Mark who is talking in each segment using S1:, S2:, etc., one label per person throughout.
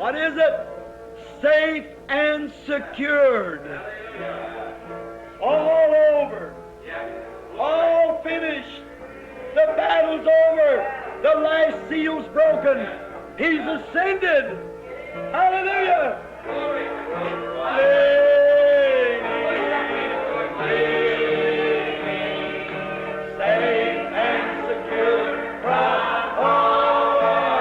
S1: What is it? Safe and secured. All over. All finished. The battle's over. The last seal's broken. He's ascended. Hallelujah. Safe and secure from all harm.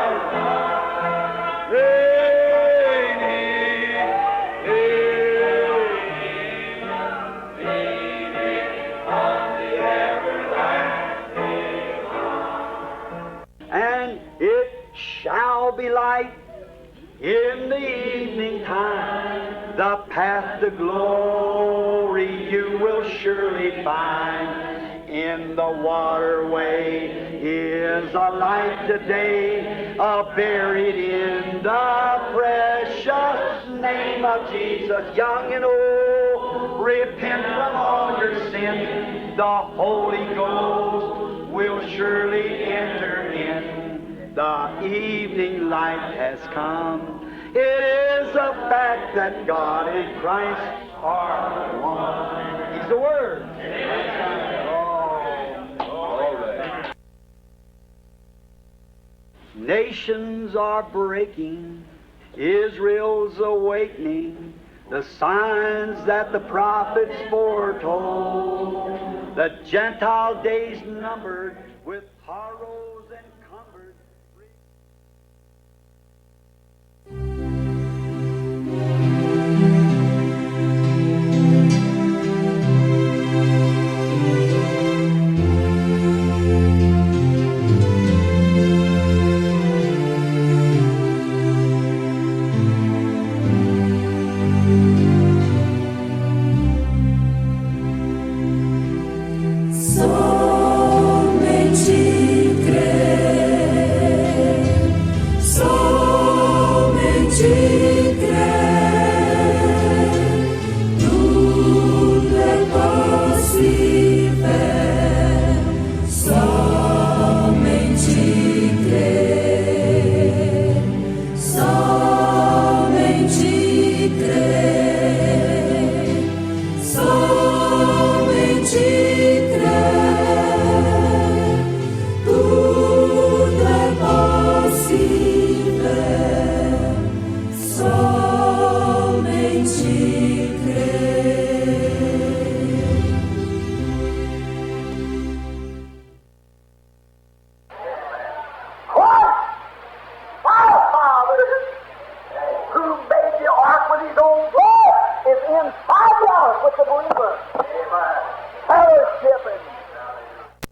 S1: And it shall be light in the evening time, the path to glory you will surely find. In the waterway is a light today, buried in the precious name of Jesus. Young and old, repent from all your sins. The Holy Ghost will surely enter in. The evening light has come. It is a fact that God and Christ are one. He's the Word. Nations are breaking, Israel's awakening, the signs that the prophets foretold, the Gentile days numbered with sorrows encumbered.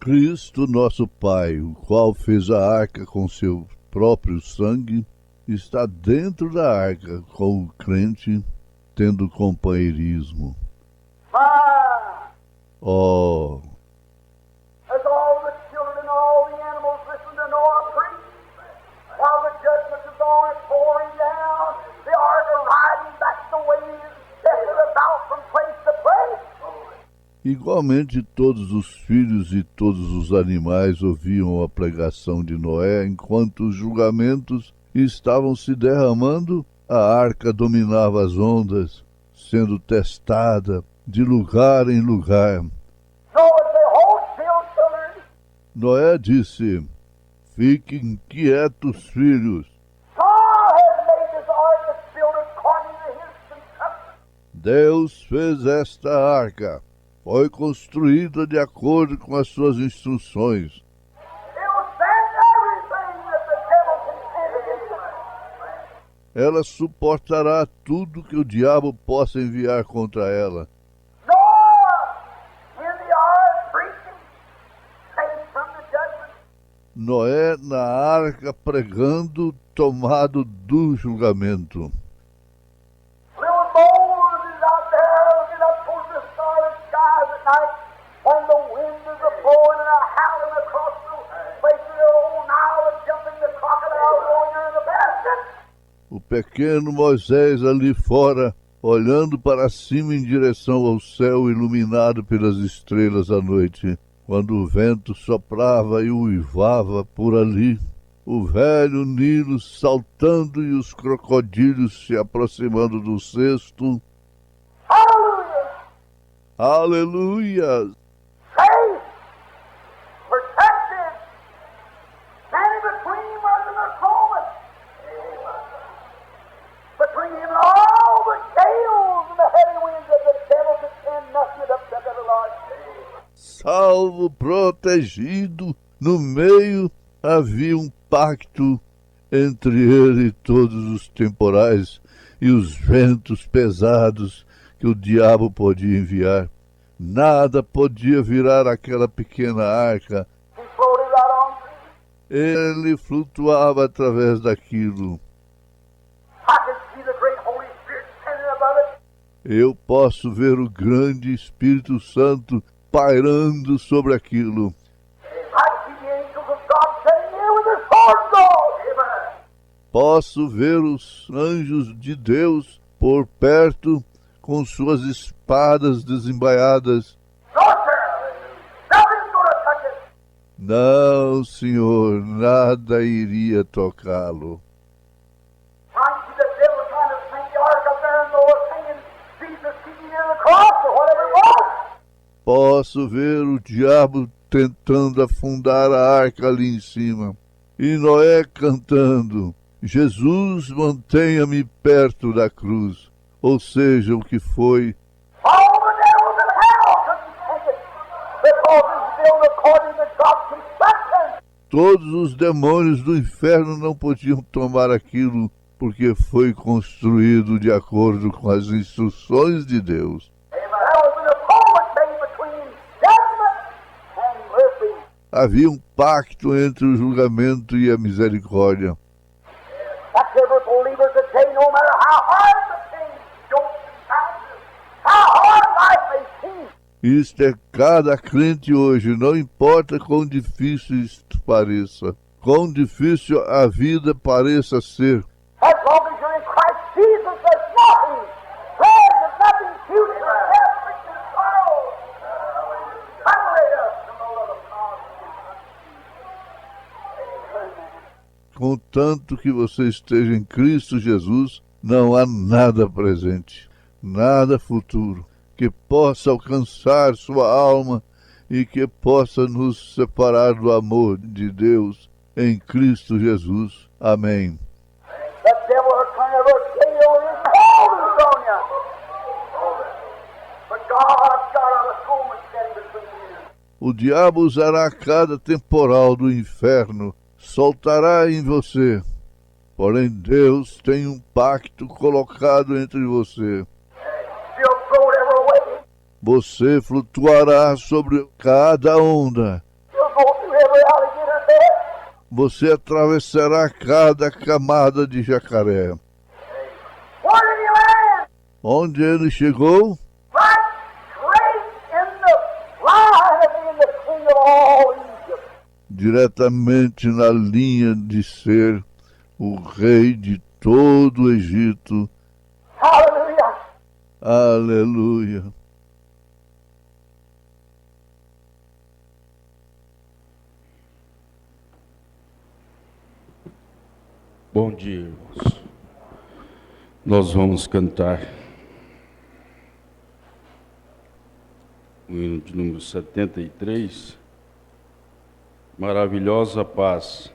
S2: Cristo, nosso Pai, o qual fez a arca com seu próprio sangue, está dentro da arca com o crente, tendo companheirismo. Oh!
S3: As all the children and all the animals listen to Noah preach, while the judgment of God is pouring down, the ark are riding back the waves, tested about from place to place.
S2: Igualmente, todos os filhos e todos os animais ouviam a pregação de Noé, enquanto os julgamentos estavam se derramando, a arca dominava as ondas, sendo testada de lugar em lugar. Noé disse: fiquem quietos, filhos. Deus fez esta arca. Foi construída de acordo com as suas instruções. Ela suportará tudo que o diabo possa enviar contra ela. Noé na arca pregando, tomado do julgamento. O pequeno Moisés ali fora, olhando para cima em direção ao céu iluminado pelas estrelas à noite, quando o vento soprava e uivava por ali, o velho Nilo saltando e os crocodilos se aproximando do cesto.
S3: Hallelujah!
S2: Aleluia!
S3: Safe, protected, standing between us and the atonement. Between him and all the gales and the heavy winds of the devil could send nothing to upset the Lord.
S2: Salvo, protegido, no meio havia um pacto entre ele e todos os temporais e os ventos pesados que o diabo podia enviar. Nada podia virar aquela pequena arca.
S3: He floated right on through.
S2: Ele flutuava através daquilo.
S3: I could see the great Holy Spirit standing above it.
S2: Eu posso ver o grande Espírito Santo pairando sobre aquilo.
S3: I could see the angels of God standing there with their swords drawn. Amen.
S2: Posso ver os anjos de Deus por perto com suas espadas desembaiadas.
S3: No, sir. Nothing's going to touch it.
S2: Não, Senhor, nada iria tocá-lo.
S3: I see the devil trying to sing the ark up there and Noah singing Jesus keeping near the cross or whatever it was.
S2: Posso ver o diabo tentando afundar a arca ali em cima. E Noé cantando, Jesus, mantenha-me perto da cruz. Ou seja, o que foi.
S3: All the devils in hell couldn't take it because it's built according to God's construction.
S2: Todos os demônios do inferno não podiam tomar aquilo, porque foi construído de acordo com as instruções de Deus.
S3: Amen. That was an atonement made between judgment and mercy.
S2: Havia um pacto entre o julgamento e a misericórdia.
S3: That's every believer today, no matter how hard the pain, jokes and challenges, how hard life may seem.
S2: Isto é cada crente hoje, não importa quão difícil isto pareça, quão difícil a vida pareça ser.
S3: As long as you're in Christ Jesus, there's nothing, there's nothing future, death, sickness, sorrow, separate us from the love of God.
S2: Contanto que você esteja em Cristo Jesus, não há nada presente, nada futuro, que possa alcançar sua alma e que possa nos separar do amor de Deus em Cristo Jesus. Amém.
S3: The devil will turn every gale in hell loose on you. But God's got an atonement standing between you.
S2: O diabo usará cada temporal do inferno, soltará em você. Porém, Deus tem um pacto colocado entre você.
S3: You'll float every way.
S2: Você flutuará sobre cada onda.
S3: You'll go through every alligator bed.
S2: Você atravessará cada camada de jacaré.
S3: Where did he land?
S2: Onde ele chegou?
S3: Right straight in the line of being the king of all Egypt.
S2: Diretamente na linha de ser o rei de todo o Egito.
S3: Hallelujah.
S2: Aleluia.
S4: Bom dia, irmãos. Nós vamos cantar o hino de número 73, Maravilhosa Paz,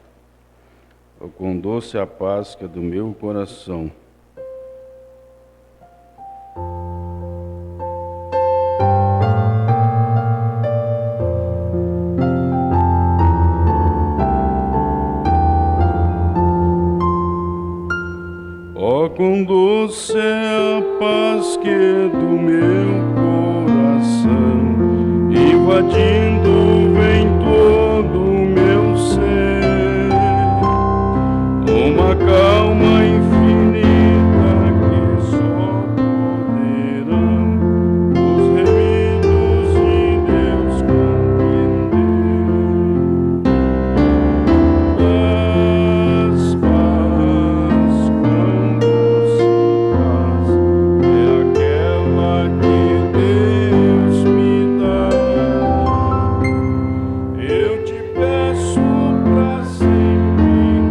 S4: o quão doce a paz que é do meu coração. Ó, quão doce é a paz que é do meu coração, invadindo vem todo o meu ser, uma calma infinita que só poderão os remidos de Deus compreender. Paz, paz, quão doce paz é aquela que Deus me dá. Eu te peço pra sempre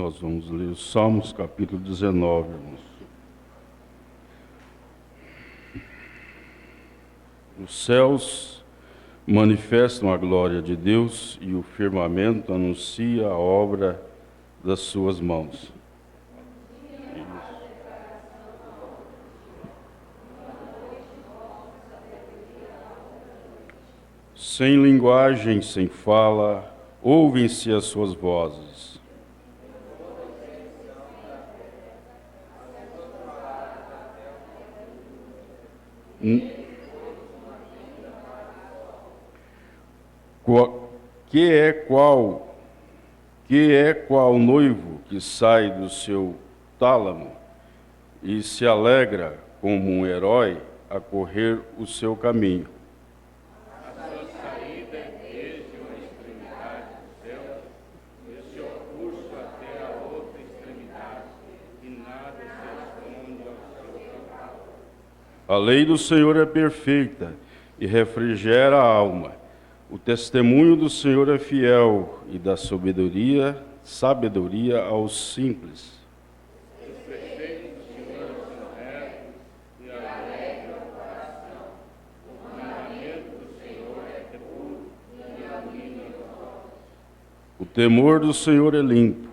S4: nós vamos ler os Salmos, capítulo 19, irmãos. Os céus manifestam a glória de Deus e o firmamento anuncia a obra das suas mãos. Sem linguagem, sem fala, ouvem-se as suas vozes. Que é qual noivo que sai do seu tálamo e se alegra como um herói a correr o seu caminho. A lei do Senhor é perfeita e refrigera a alma. O testemunho do Senhor é fiel e dá sabedoria aos simples. O temor do Senhor é limpo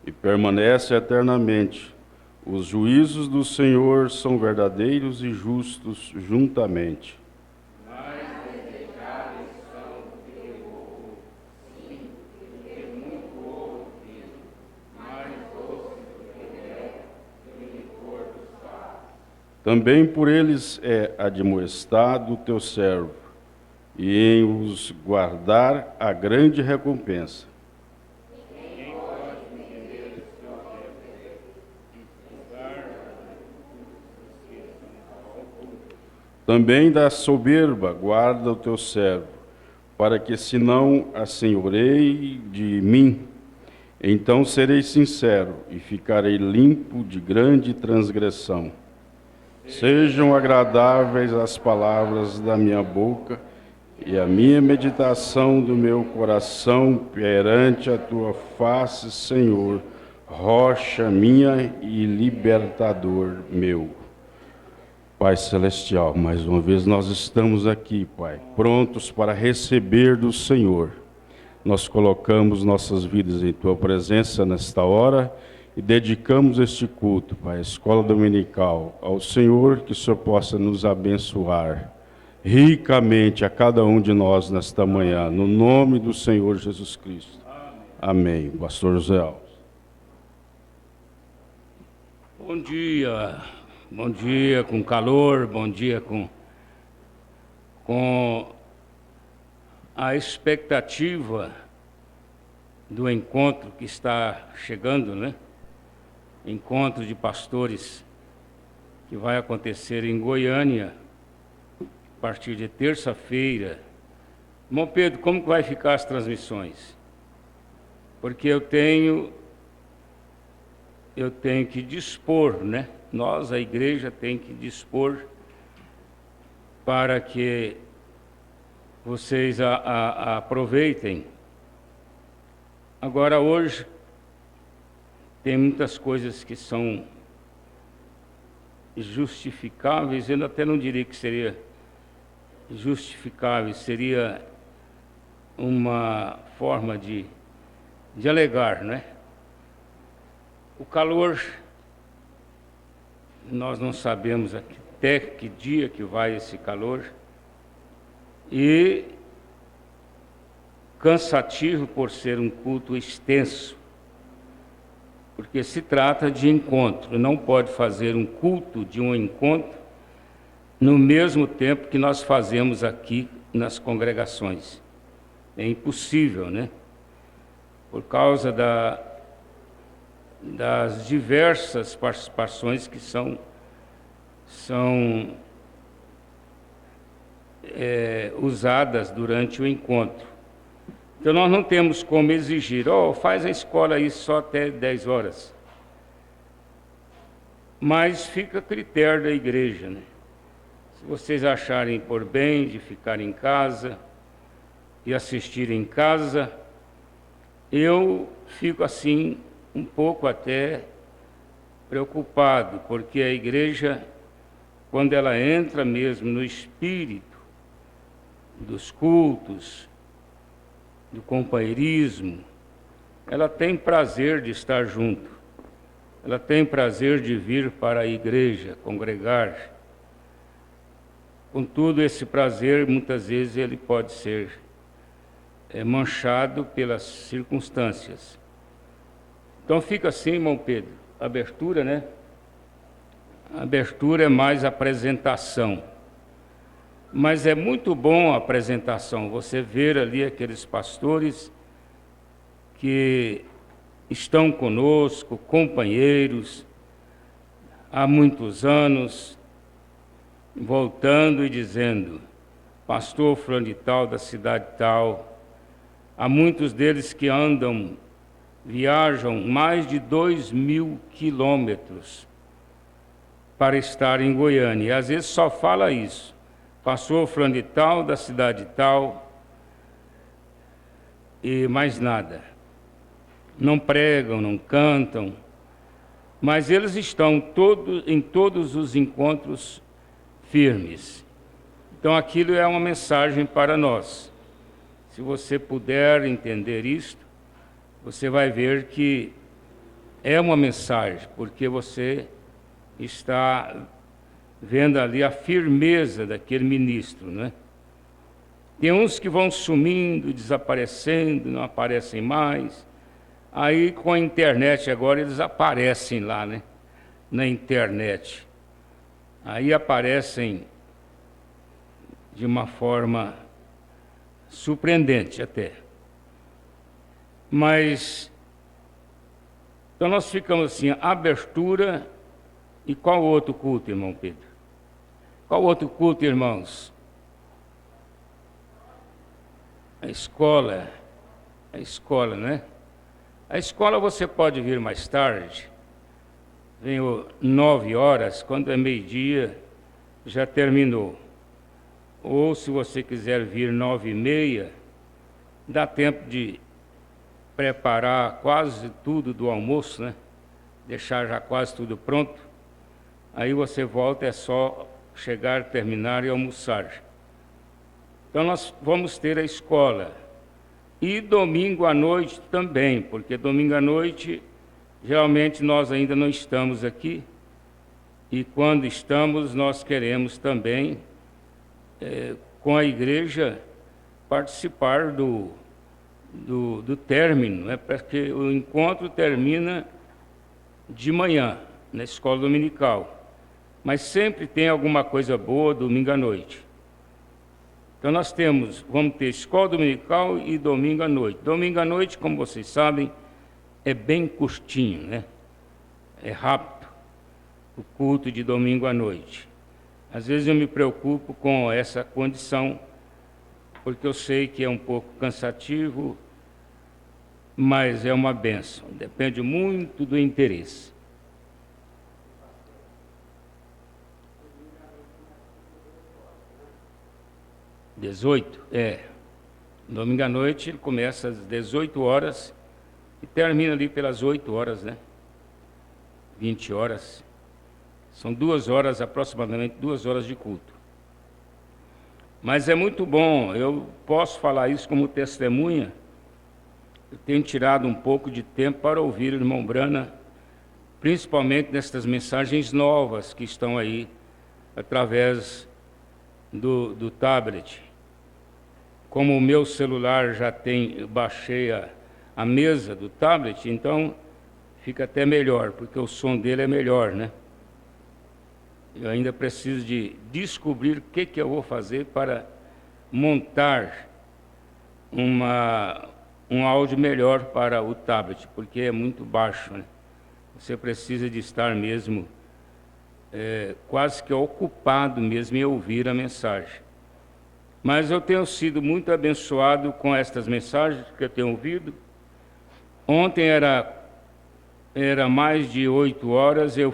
S4: e permanece eternamente. Os juízos do Senhor são verdadeiros e justos juntamente. Também por eles é admoestado o teu servo, e em os guardar a grande recompensa. Também da soberba guarda o teu servo, para que se não assenhoreie de mim. Então serei sincero e ficarei limpo de grande transgressão. Sejam agradáveis as palavras da minha boca e a minha meditação do meu coração perante a tua face, Senhor, rocha minha e libertador meu. Pai Celestial, mais uma vez nós estamos aqui, Pai, prontos para receber do Senhor. Nós colocamos nossas vidas em Tua presença nesta hora e dedicamos este culto, Pai, a escola dominical, ao Senhor, que o Senhor possa nos abençoar ricamente a cada um de nós nesta manhã, no nome do Senhor Jesus Cristo. Amém. Pastor José Alves.
S5: Bom dia com calor, bom dia com a expectativa do encontro que está chegando, né? Encontro de pastores que vai acontecer em Goiânia a partir de terça-feira. Irmão Pedro, como que vai ficar as transmissões? Porque eu tenho que dispor, né? Nós, a igreja, tem que dispor para que vocês aproveitem. Agora, hoje, tem muitas coisas que são justificáveis, eu até não diria que seria justificável, seria uma forma de alegar, né? O calor, nós não sabemos até que dia que vai esse calor, e cansativo por ser um culto extenso, porque se trata de encontro, não pode fazer um culto de um encontro no mesmo tempo que nós fazemos aqui nas congregações. É impossível, né? Por causa das diversas participações que são usadas durante o encontro. Então nós não temos como exigir, faz a escola aí só até 10 horas. Mas fica a critério da igreja, né? Se vocês acharem por bem de ficar em casa e assistir em casa, eu fico assim um pouco até preocupado, porque a igreja, quando ela entra mesmo no espírito dos cultos, do companheirismo, ela tem prazer de estar junto, ela tem prazer de vir para a igreja, congregar. Contudo, esse prazer, muitas vezes, ele pode ser manchado pelas circunstâncias. Então fica assim, irmão Pedro, a abertura, né? A abertura é mais apresentação. Mas é muito bom a apresentação, você ver ali aqueles pastores que estão conosco, companheiros, há muitos anos, voltando e dizendo, pastor fulano de tal, da cidade tal. Há muitos deles que viajam mais de 2.000 quilômetros para estar em Goiânia. E às vezes só fala isso. Pastor fulano de tal, da cidade tal, e mais nada. Não pregam, não cantam, mas eles estão em todos os encontros firmes. Então aquilo é uma mensagem para nós. Se você puder entender isto, você vai ver que é uma mensagem, porque você está vendo ali a firmeza daquele ministro, né? Tem uns que vão sumindo, desaparecendo, não aparecem mais. Aí com a internet agora eles aparecem lá, né? Na internet. Aí aparecem de uma forma surpreendente até. Mas, então nós ficamos assim, abertura. E qual outro culto, irmão Pedro? Qual outro culto, irmãos? A escola, né? A escola você pode vir mais tarde, venho 9 horas, quando é meio-dia, já terminou. Ou se você quiser vir 9h30, dá tempo de preparar quase tudo do almoço, né? Deixar já quase tudo pronto. Aí você volta, é só chegar, terminar e almoçar. Então nós vamos ter a escola. E domingo à noite também, porque domingo à noite, geralmente nós ainda não estamos aqui. E quando estamos, nós queremos também, com a igreja, participar do término, né? Porque o encontro termina de manhã, na escola dominical. Mas sempre tem alguma coisa boa domingo à noite. Então nós vamos ter escola dominical e domingo à noite. Domingo à noite, como vocês sabem, é bem curtinho, né? É rápido o culto de domingo à noite. Às vezes eu me preocupo com essa condição, porque eu sei que é um pouco cansativo, mas é uma bênção. Depende muito do interesse. Domingo à noite ele começa às 18 horas e termina ali pelas 8 horas, né? 20 horas. São 2 horas, aproximadamente 2 horas de culto. Mas é muito bom, eu posso falar isso como testemunha. Eu tenho tirado um pouco de tempo para ouvir o irmão Brana, principalmente nestas mensagens novas que estão aí, através do tablet. Como o meu celular já tem, eu baixei a mesa do tablet, então fica até melhor, porque o som dele é melhor, né? Eu ainda preciso de descobrir o que eu vou fazer para montar um áudio melhor para o tablet, porque é muito baixo, né? Você precisa de estar mesmo quase que ocupado mesmo em ouvir a mensagem. Mas eu tenho sido muito abençoado com estas mensagens que eu tenho ouvido. Ontem era mais de 8 horas, eu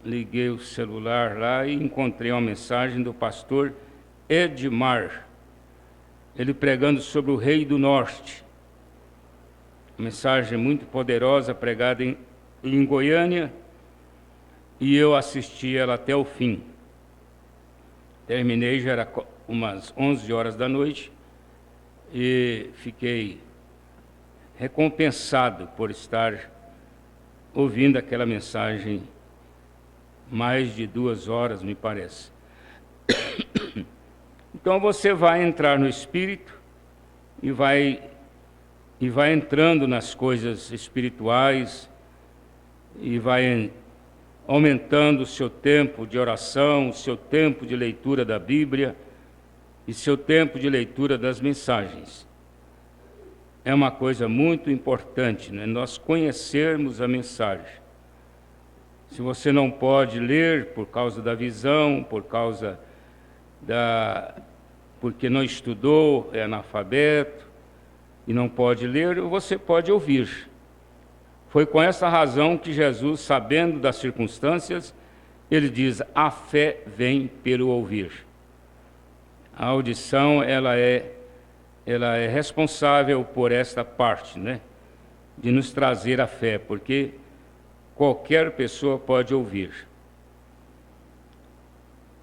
S5: liguei o celular lá e encontrei uma mensagem do pastor Edmar, ele pregando sobre o Rei do Norte. uma mensagem muito poderosa pregada em Goiânia, e eu assisti ela até o fim. Terminei, já era umas 11 horas da noite, e fiquei recompensado por estar ouvindo aquela mensagem mais de 2 horas, me parece. Então você vai entrar no Espírito e vai entrando nas coisas espirituais e vai aumentando o seu tempo de oração, o seu tempo de leitura da Bíblia e seu tempo de leitura das mensagens. É uma coisa muito importante, né? Nós conhecermos a mensagem. Se você não pode ler por causa da visão, porque não estudou, é analfabeto e não pode ler, você pode ouvir. Foi com essa razão que Jesus, sabendo das circunstâncias, ele diz: a fé vem pelo ouvir. A audição, ela é responsável por esta parte, né? De nos trazer a fé, porque qualquer pessoa pode ouvir.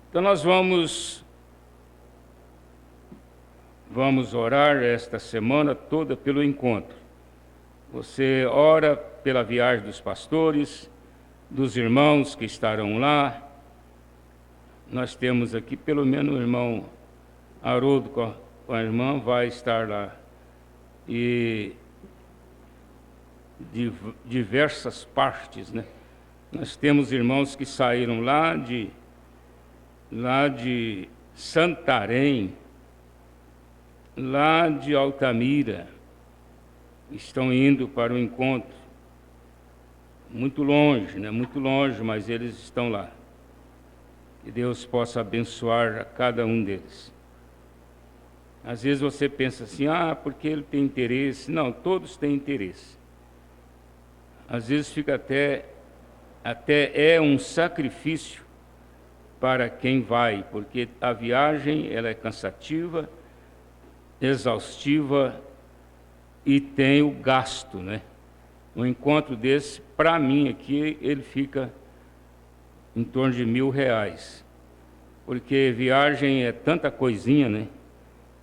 S5: Então nós vamos orar esta semana toda pelo encontro. Você ora pela viagem dos pastores, dos irmãos que estarão lá. Nós temos aqui pelo menos o irmão Haroldo com a irmã vai estar lá. E de diversas partes, né? Nós temos irmãos que saíram lá de Santarém, lá de Altamira, estão indo para o encontro. Muito longe, né? Muito longe, mas eles estão lá. Que Deus possa abençoar a cada um deles. Às vezes você pensa assim, porque ele tem interesse. Não, todos têm interesse. Às vezes fica até é um sacrifício para quem vai, porque a viagem ela é cansativa, exaustiva e tem o gasto, né? Um encontro desse, para mim aqui, ele fica em torno de R$1.000, porque viagem é tanta coisinha, né?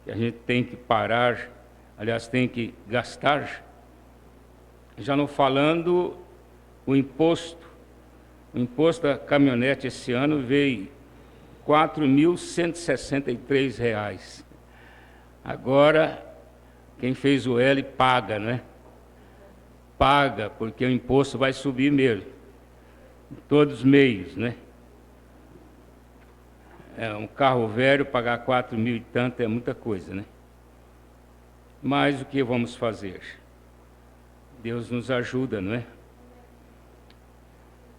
S5: Que a gente tem que parar, aliás, tem que gastar. Já não falando o imposto da caminhonete esse ano veio R$ 4.163. Agora, quem fez o L paga, né? Paga, porque o imposto vai subir mesmo, em todos os meios, né? Um carro velho pagar 4.000 e tanto é muita coisa, né? Mas o que vamos fazer? Deus nos ajuda, não é?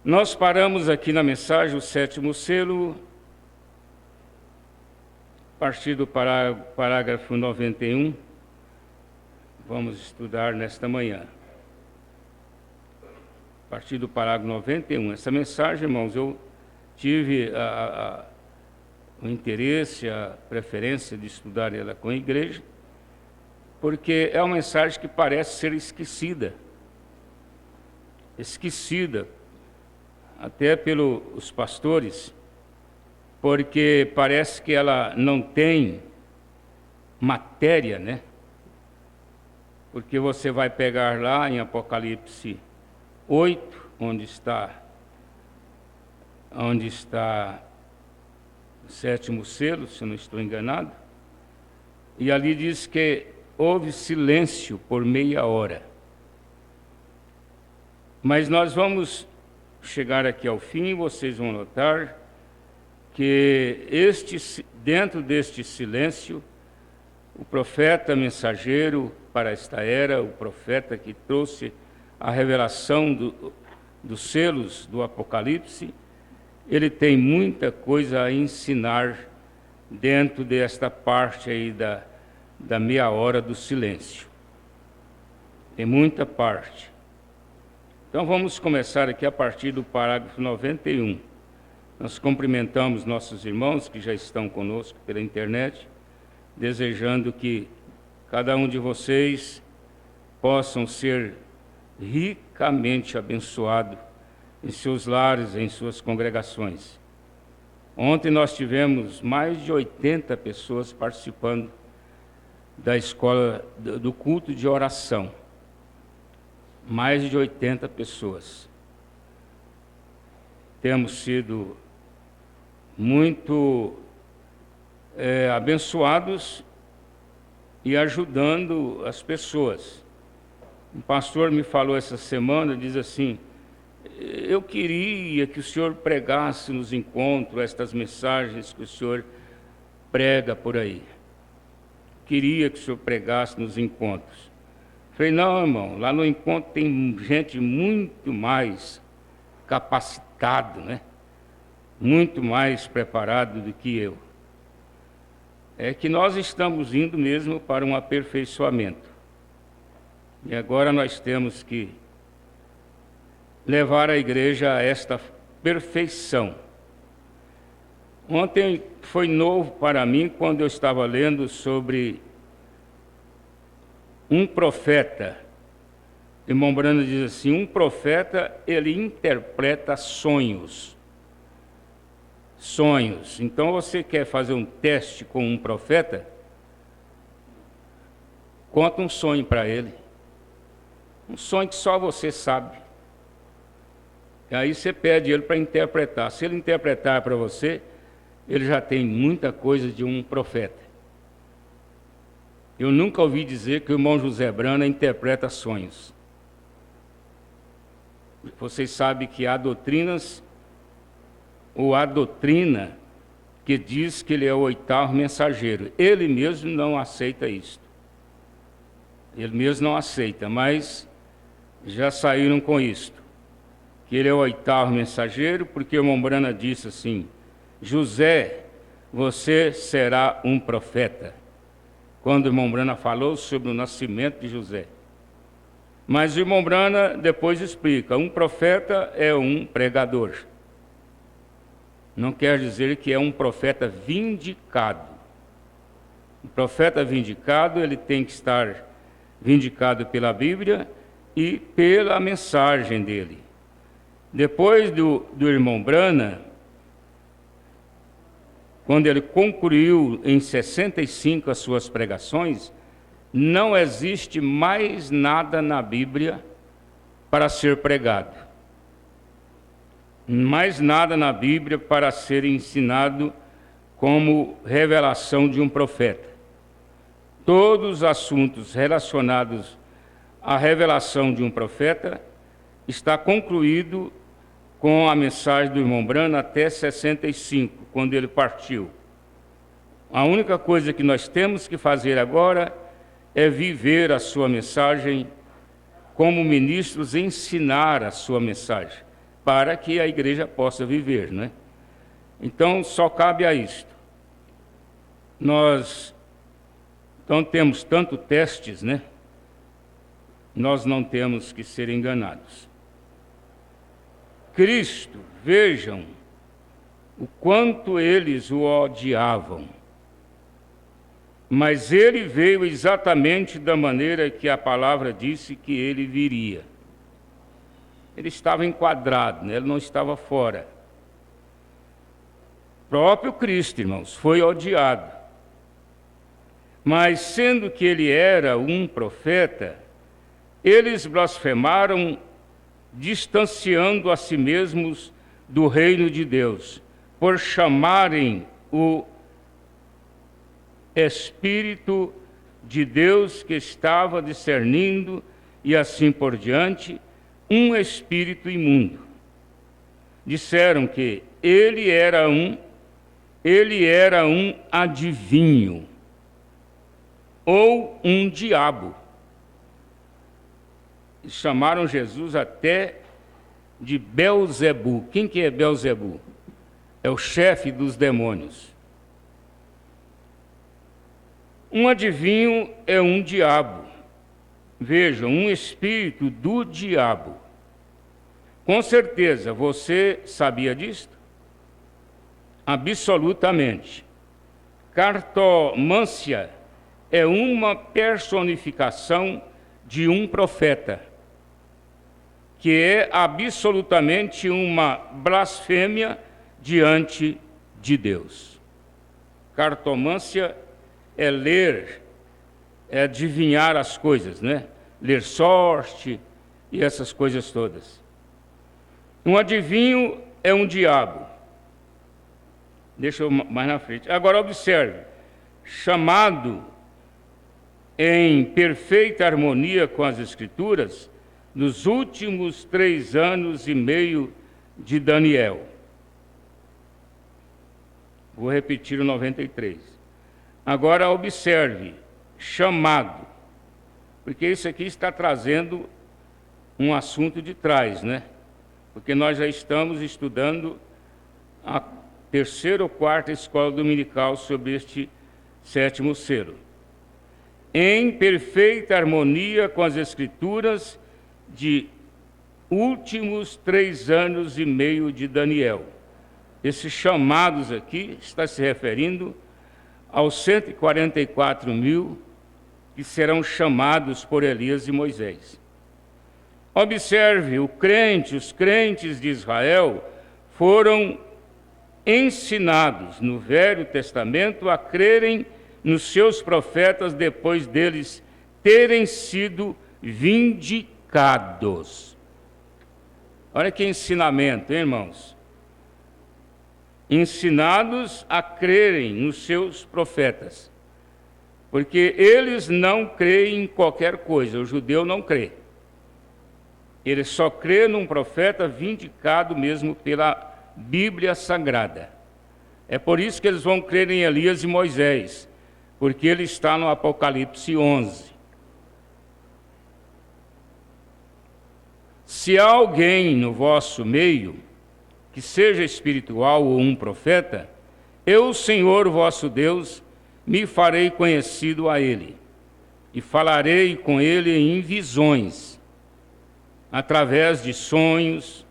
S5: Nós paramos aqui na mensagem o 7º selo, a partir do parágrafo 91, vamos estudar nesta manhã. A partir do parágrafo 91. Essa mensagem, irmãos, eu tive o interesse, a preferência de estudar ela com a igreja, porque é uma mensagem que parece ser esquecida até pelos pastores, porque parece que ela não tem matéria, né? Porque você vai pegar lá em Apocalipse 8, onde está o 7º selo, se eu não estou enganado, e ali diz que houve silêncio por meia hora. Mas nós vamos chegar aqui ao fim e vocês vão notar que dentro deste silêncio, o profeta mensageiro para esta era, o profeta que trouxe a revelação dos selos do Apocalipse, ele tem muita coisa a ensinar dentro desta parte aí da meia hora do silêncio. Tem muita parte. Então vamos começar aqui a partir do parágrafo 91. Nós cumprimentamos nossos irmãos que já estão conosco pela internet, desejando que cada um de vocês possam ser ricamente abençoados em seus lares, em suas congregações. Ontem nós tivemos mais de 80 pessoas participando da escola do culto de oração. Mais de 80 pessoas. Temos sido muito abençoados e ajudando as pessoas. Um pastor me falou essa semana, diz assim: eu queria que o senhor pregasse nos encontros estas mensagens que o senhor prega por aí. Queria que o senhor pregasse nos encontros. Falei: não, irmão, lá no encontro tem gente muito mais capacitada, né? Muito mais preparado do que eu. É que nós estamos indo mesmo para um aperfeiçoamento. E agora nós temos que levar a igreja a esta perfeição. Ontem foi novo para mim quando eu estava lendo sobre um profeta. Irmão Brando diz assim: um profeta, ele interpreta sonhos. Sonhos. Então você quer fazer um teste com um profeta? Conta um sonho para ele. Um sonho que só você sabe. E aí você pede ele para interpretar. Se ele interpretar para você, ele já tem muita coisa de um profeta. Eu nunca ouvi dizer que o irmão José Brana interpreta sonhos. Vocês sabem que há doutrinas, ou há doutrina, que diz que ele é o 8º mensageiro. Ele mesmo não aceita isto. Ele mesmo não aceita, mas já saíram com isto. Que ele é o 8º mensageiro, porque o irmão Brana disse assim: José, você será um profeta. Quando o irmão Brana falou sobre o nascimento de José. Mas o irmão Brana depois explica: um profeta é um pregador. Não quer dizer que é um profeta vindicado. O profeta vindicado, ele tem que estar vindicado pela Bíblia e pela mensagem dele. Depois do irmão Brana, quando ele concluiu em 65 as suas pregações, não existe mais nada na Bíblia para ser pregado. Mais nada na Bíblia para ser ensinado como revelação de um profeta. Todos os assuntos relacionados à revelação de um profeta está concluído com a mensagem do irmão Brana até 65, quando ele partiu. A única coisa que nós temos que fazer agora é viver a sua mensagem como ministros, ensinar a sua mensagem, para que a igreja possa viver, né? Então, só cabe a isto. Nós então temos tanto testes, né? Nós não temos que ser enganados. Cristo, vejam o quanto eles o odiavam. Mas ele veio exatamente da maneira que a palavra disse que ele viria. Ele estava enquadrado, né? Ele não estava fora. O próprio Cristo, irmãos, foi odiado. Mas, sendo que ele era um profeta, eles blasfemaram, distanciando a si mesmos do reino de Deus, por chamarem o Espírito de Deus que estava discernindo, e assim por diante, um espírito imundo. Disseram que ele era um adivinho, ou um diabo. E chamaram Jesus até de Belzebu. Quem que é Belzebu? É o chefe dos demônios. Um adivinho é um diabo. Vejam, um espírito do diabo. Com certeza, você sabia disto? Absolutamente. Cartomância é uma personificação de um profeta, que é absolutamente uma blasfêmia diante de Deus. Cartomância é ler, é adivinhar as coisas, né? Ler sorte e essas coisas todas. Um adivinho é um diabo. Deixa eu mais na frente. Agora observe, chamado em perfeita harmonia com as Escrituras, nos últimos 3 anos e meio de Daniel. Vou repetir o 93. Agora observe, chamado, porque isso aqui está trazendo um assunto de trás, né? Porque nós já estamos estudando a 3ª ou 4ª escola dominical sobre este 7º selo. Em perfeita harmonia com as Escrituras de últimos 3 anos e meio de Daniel. Esses chamados aqui está se referindo aos 144.000 que serão chamados por Elias e Moisés. Observe, os crentes de Israel foram ensinados no Velho Testamento a crerem nos seus profetas depois deles terem sido vindicados. Olha que ensinamento, hein, irmãos? Ensinados a crerem nos seus profetas, porque eles não creem em qualquer coisa, o judeu não crê. Ele só crê num profeta vindicado mesmo pela Bíblia Sagrada. É por isso que eles vão crer em Elias e Moisés, porque ele está no Apocalipse 11. Se há alguém no vosso meio que seja espiritual ou um profeta, eu, Senhor vosso Deus, me farei conhecido a ele, e falarei com ele em visões, através de sonhos.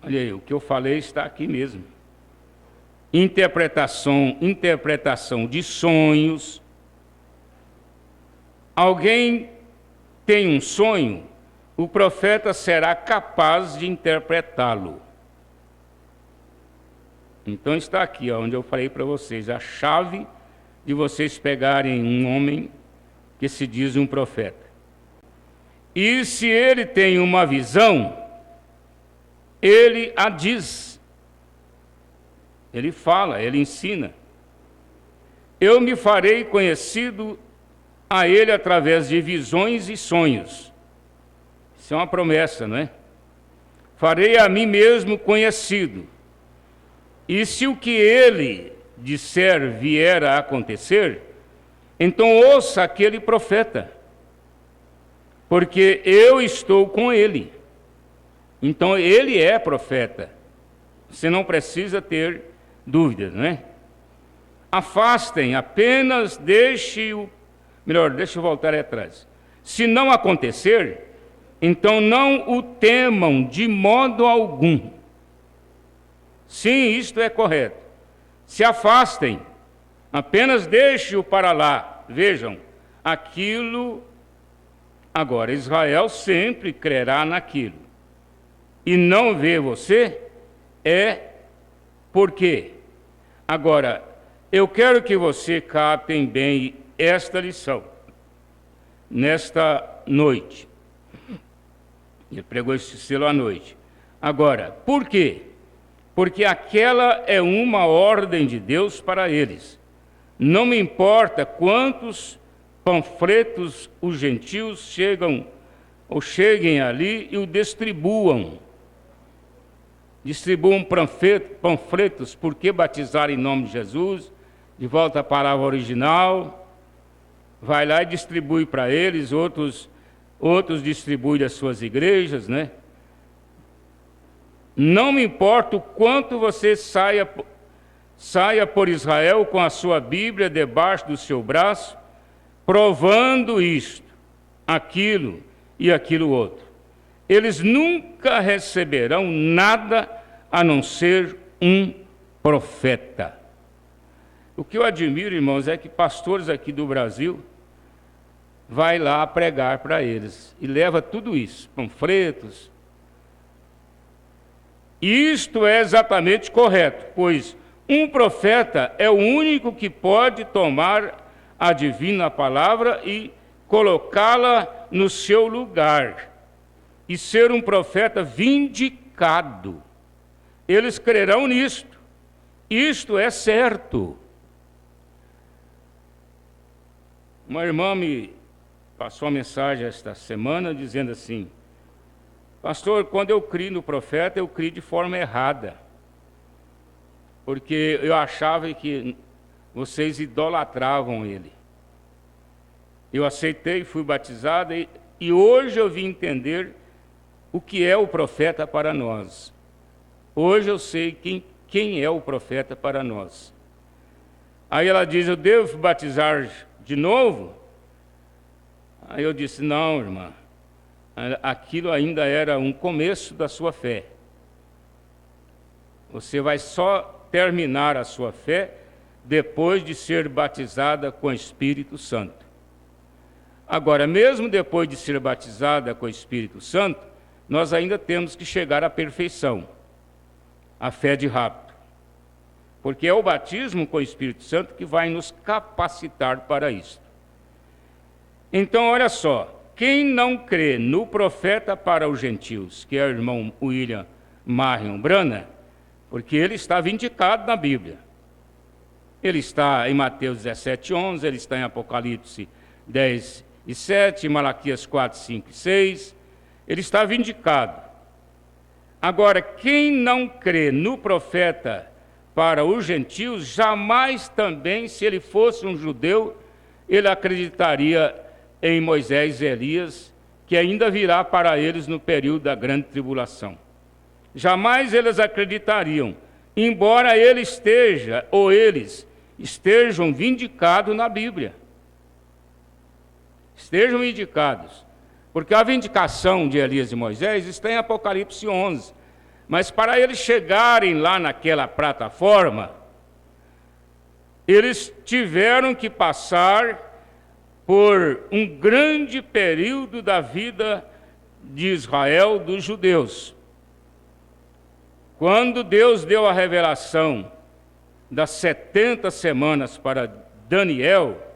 S5: Olha aí, o que eu falei está aqui mesmo. Interpretação de sonhos. Alguém tem um sonho, o profeta será capaz de interpretá-lo. Então está aqui, onde eu falei para vocês, a chave de vocês pegarem um homem que se diz um profeta. E se ele tem uma visão, ele a diz. Ele fala, ele ensina. Eu me farei conhecido a ele através de visões e sonhos. Isso é uma promessa, não é? Farei a mim mesmo conhecido. E se o que ele disser vier a acontecer, então ouça aquele profeta, porque eu estou com ele. Então ele é profeta. Você não precisa ter dúvidas, não é? Afastem, apenas deixa eu voltar atrás. Se não acontecer, então não o temam de modo algum. Sim, isto é correto. Se afastem, apenas deixe-o para lá. Vejam, aquilo. Agora, Israel sempre crerá naquilo. E não vê você, por quê? Agora, eu quero que você captem bem esta lição, nesta noite. Ele pregou esse selo à noite. Agora, por quê? Porque aquela é uma ordem de Deus para eles. Não me importa quantos panfletos os gentios cheguem ali e o distribuam. Distribuam panfletos, por que batizar em nome de Jesus? De volta à palavra original. Vai lá e distribui para eles, outros distribuem das suas igrejas, né? Não me importa o quanto você saia por Israel com a sua Bíblia debaixo do seu braço, provando isto, aquilo e aquilo outro. Eles nunca receberão nada a não ser um profeta. O que eu admiro, irmãos, é que pastores aqui do Brasil vai lá pregar para eles. E leva tudo isso, panfletos. Isto é exatamente correto, pois um profeta é o único que pode tomar a divina palavra e colocá-la no seu lugar, e ser um profeta vindicado. Eles crerão nisto. Isto é certo. Uma irmã me passou uma mensagem esta semana dizendo assim: pastor, quando eu crio no profeta, eu crio de forma errada, porque eu achava que vocês idolatravam ele. Eu aceitei, fui batizado, e hoje eu vim entender o que é o profeta para nós. Hoje eu sei quem é o profeta para nós. Aí ela diz: eu devo batizar de novo? Aí eu disse: não, irmã, aquilo ainda era um começo da sua fé. Você vai só terminar a sua fé depois de ser batizada com o Espírito Santo. Agora, mesmo depois de ser batizada com o Espírito Santo, nós ainda temos que chegar à perfeição, à fé de rapto. Porque é o batismo com o Espírito Santo que vai nos capacitar para isso. Então, olha só, quem não crê no profeta para os gentios, que é o irmão William Marion Branham, porque ele está vindicado na Bíblia. Ele está em Mateus 17:11, ele está em Apocalipse 10:7, Malaquias 4:5 e 6, ele está vindicado. Agora, quem não crê no profeta para os gentios, jamais também, se ele fosse um judeu, ele acreditaria em Moisés e Elias, que ainda virá para eles no período da grande tribulação. Jamais eles acreditariam, embora ele esteja, ou eles estejam vindicados na Bíblia. Estejam vindicados. Porque a vindicação de Elias e Moisés está em Apocalipse 11. Mas para eles chegarem lá naquela plataforma, eles tiveram que passar por um grande período da vida de Israel, dos judeus. Quando Deus deu a revelação das 70 semanas para Daniel,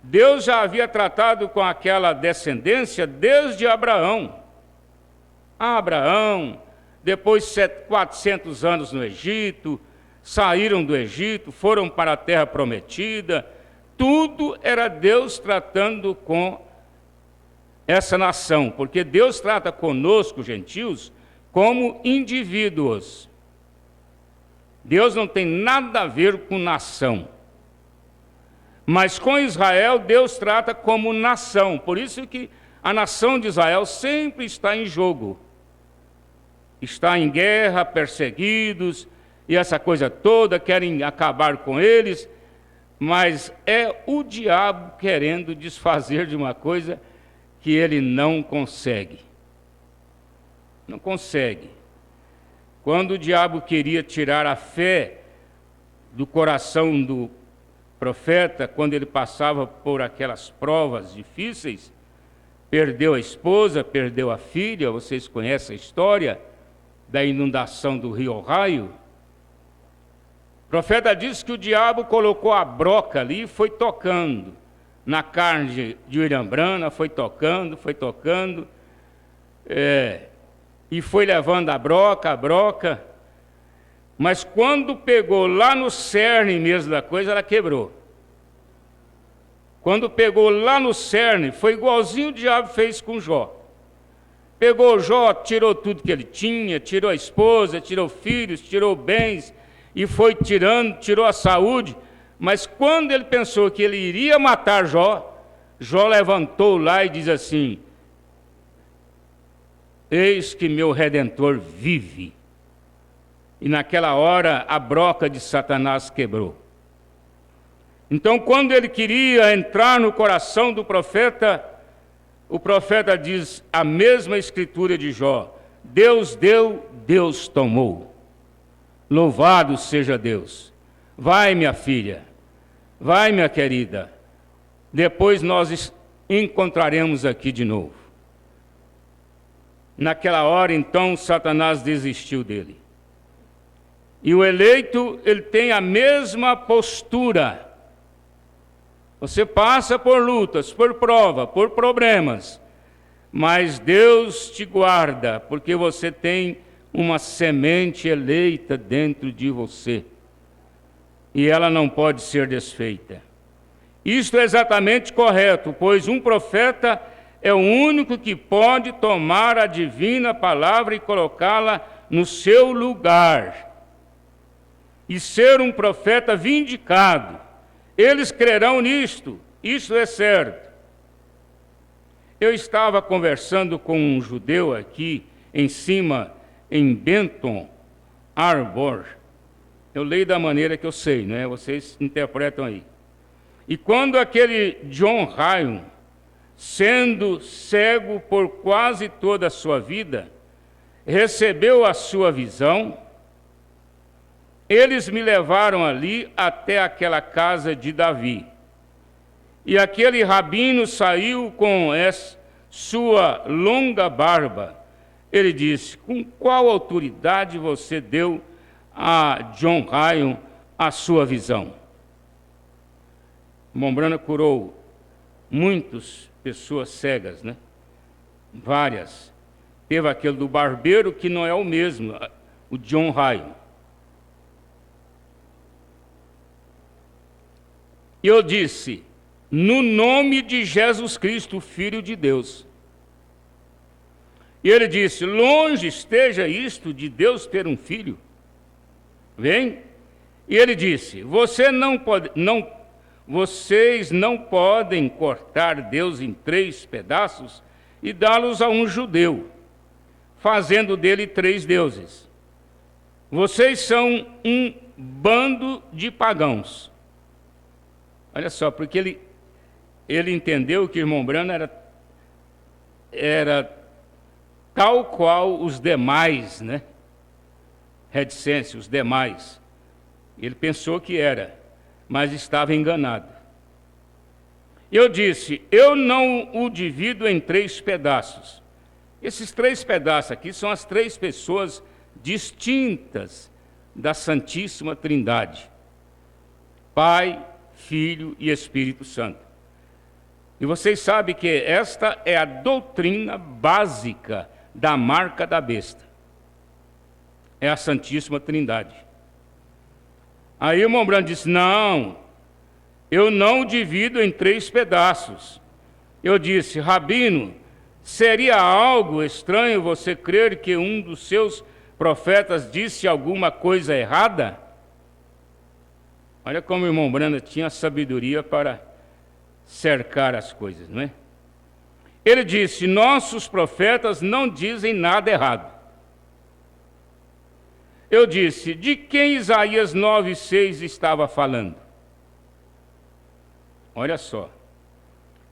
S5: Deus já havia tratado com aquela descendência desde Abraão. Abraão, depois 400 anos no Egito, saíram do Egito, foram para a terra prometida. Tudo era Deus tratando com essa nação, porque Deus trata conosco, gentios, como indivíduos. Deus não tem nada a ver com nação. Mas com Israel, Deus trata como nação. Por isso que a nação de Israel sempre está em jogo. Está em guerra, perseguidos, e essa coisa toda, querem acabar com eles. Mas é o diabo querendo desfazer de uma coisa que ele não consegue. Não consegue. Quando o diabo queria tirar a fé do coração do profeta, quando ele passava por aquelas provas difíceis, perdeu a esposa, perdeu a filha, vocês conhecem a história da inundação do rio Ohio. O profeta disse que o diabo colocou a broca ali e foi tocando na carne de William Branham, foi tocando, e foi levando a broca, mas quando pegou lá no cerne mesmo da coisa, ela quebrou. Quando pegou lá no cerne, foi igualzinho o diabo fez com Jó. Pegou Jó, tirou tudo que ele tinha, tirou a esposa, tirou filhos, tirou bens, e foi tirando, tirou a saúde, mas quando ele pensou que ele iria matar Jó, Jó levantou lá e diz assim: eis que meu Redentor vive. E naquela hora a broca de Satanás quebrou. Então, quando ele queria entrar no coração do profeta, o profeta diz a mesma escritura de Jó: Deus deu, Deus tomou. Louvado seja Deus. Vai, minha filha, vai, minha querida. Depois nós encontraremos aqui de novo. Naquela hora, então, Satanás desistiu dele. E o eleito, ele tem a mesma postura. Você passa por lutas, por prova, por problemas, mas Deus te guarda, porque você tem uma semente eleita dentro de você. E ela não pode ser desfeita. Isto é exatamente correto, pois um profeta é o único que pode tomar a divina palavra e colocá-la no seu lugar. E ser um profeta vindicado. Eles crerão nisto, isso é certo. Eu estava conversando com um judeu aqui em cima, em Benton Harbor. Eu leio da maneira que eu sei, né? Vocês interpretam aí. E quando aquele John Ryan, sendo cego por quase toda a sua vida, recebeu a sua visão, eles me levaram ali até aquela casa de Davi. E aquele rabino saiu com essa sua longa barba. Ele disse: com qual autoridade você deu a John Ryan a sua visão? Mombrana curou muitas pessoas cegas, né? Várias. Teve aquele do barbeiro, que não é o mesmo, o John Ryan. E eu disse: no nome de Jesus Cristo, Filho de Deus. E ele disse: longe esteja isto de Deus ter um filho. Vem. E ele disse: vocês não podem cortar Deus em 3 pedaços e dá-los a um judeu, fazendo dele 3 deuses. Vocês são um bando de pagãos. Olha só, porque ele entendeu que o irmão Brano era tal qual os demais, né? Reticência, os demais. Ele pensou que era, mas estava enganado. Eu disse: eu não o divido em 3 pedaços. Esses 3 pedaços aqui são as 3 pessoas distintas da Santíssima Trindade: Pai, Filho e Espírito Santo. E vocês sabem que esta é a doutrina básica da marca da besta. É a Santíssima Trindade. Aí o irmão Brando disse: não, eu não divido em 3 pedaços. Eu disse: rabino, seria algo estranho você crer que um dos seus profetas disse alguma coisa errada? Olha como o irmão Brando tinha sabedoria para cercar as coisas, não é? Ele disse: nossos profetas não dizem nada errado. Eu disse: de quem Isaías 9,6 estava falando? Olha só.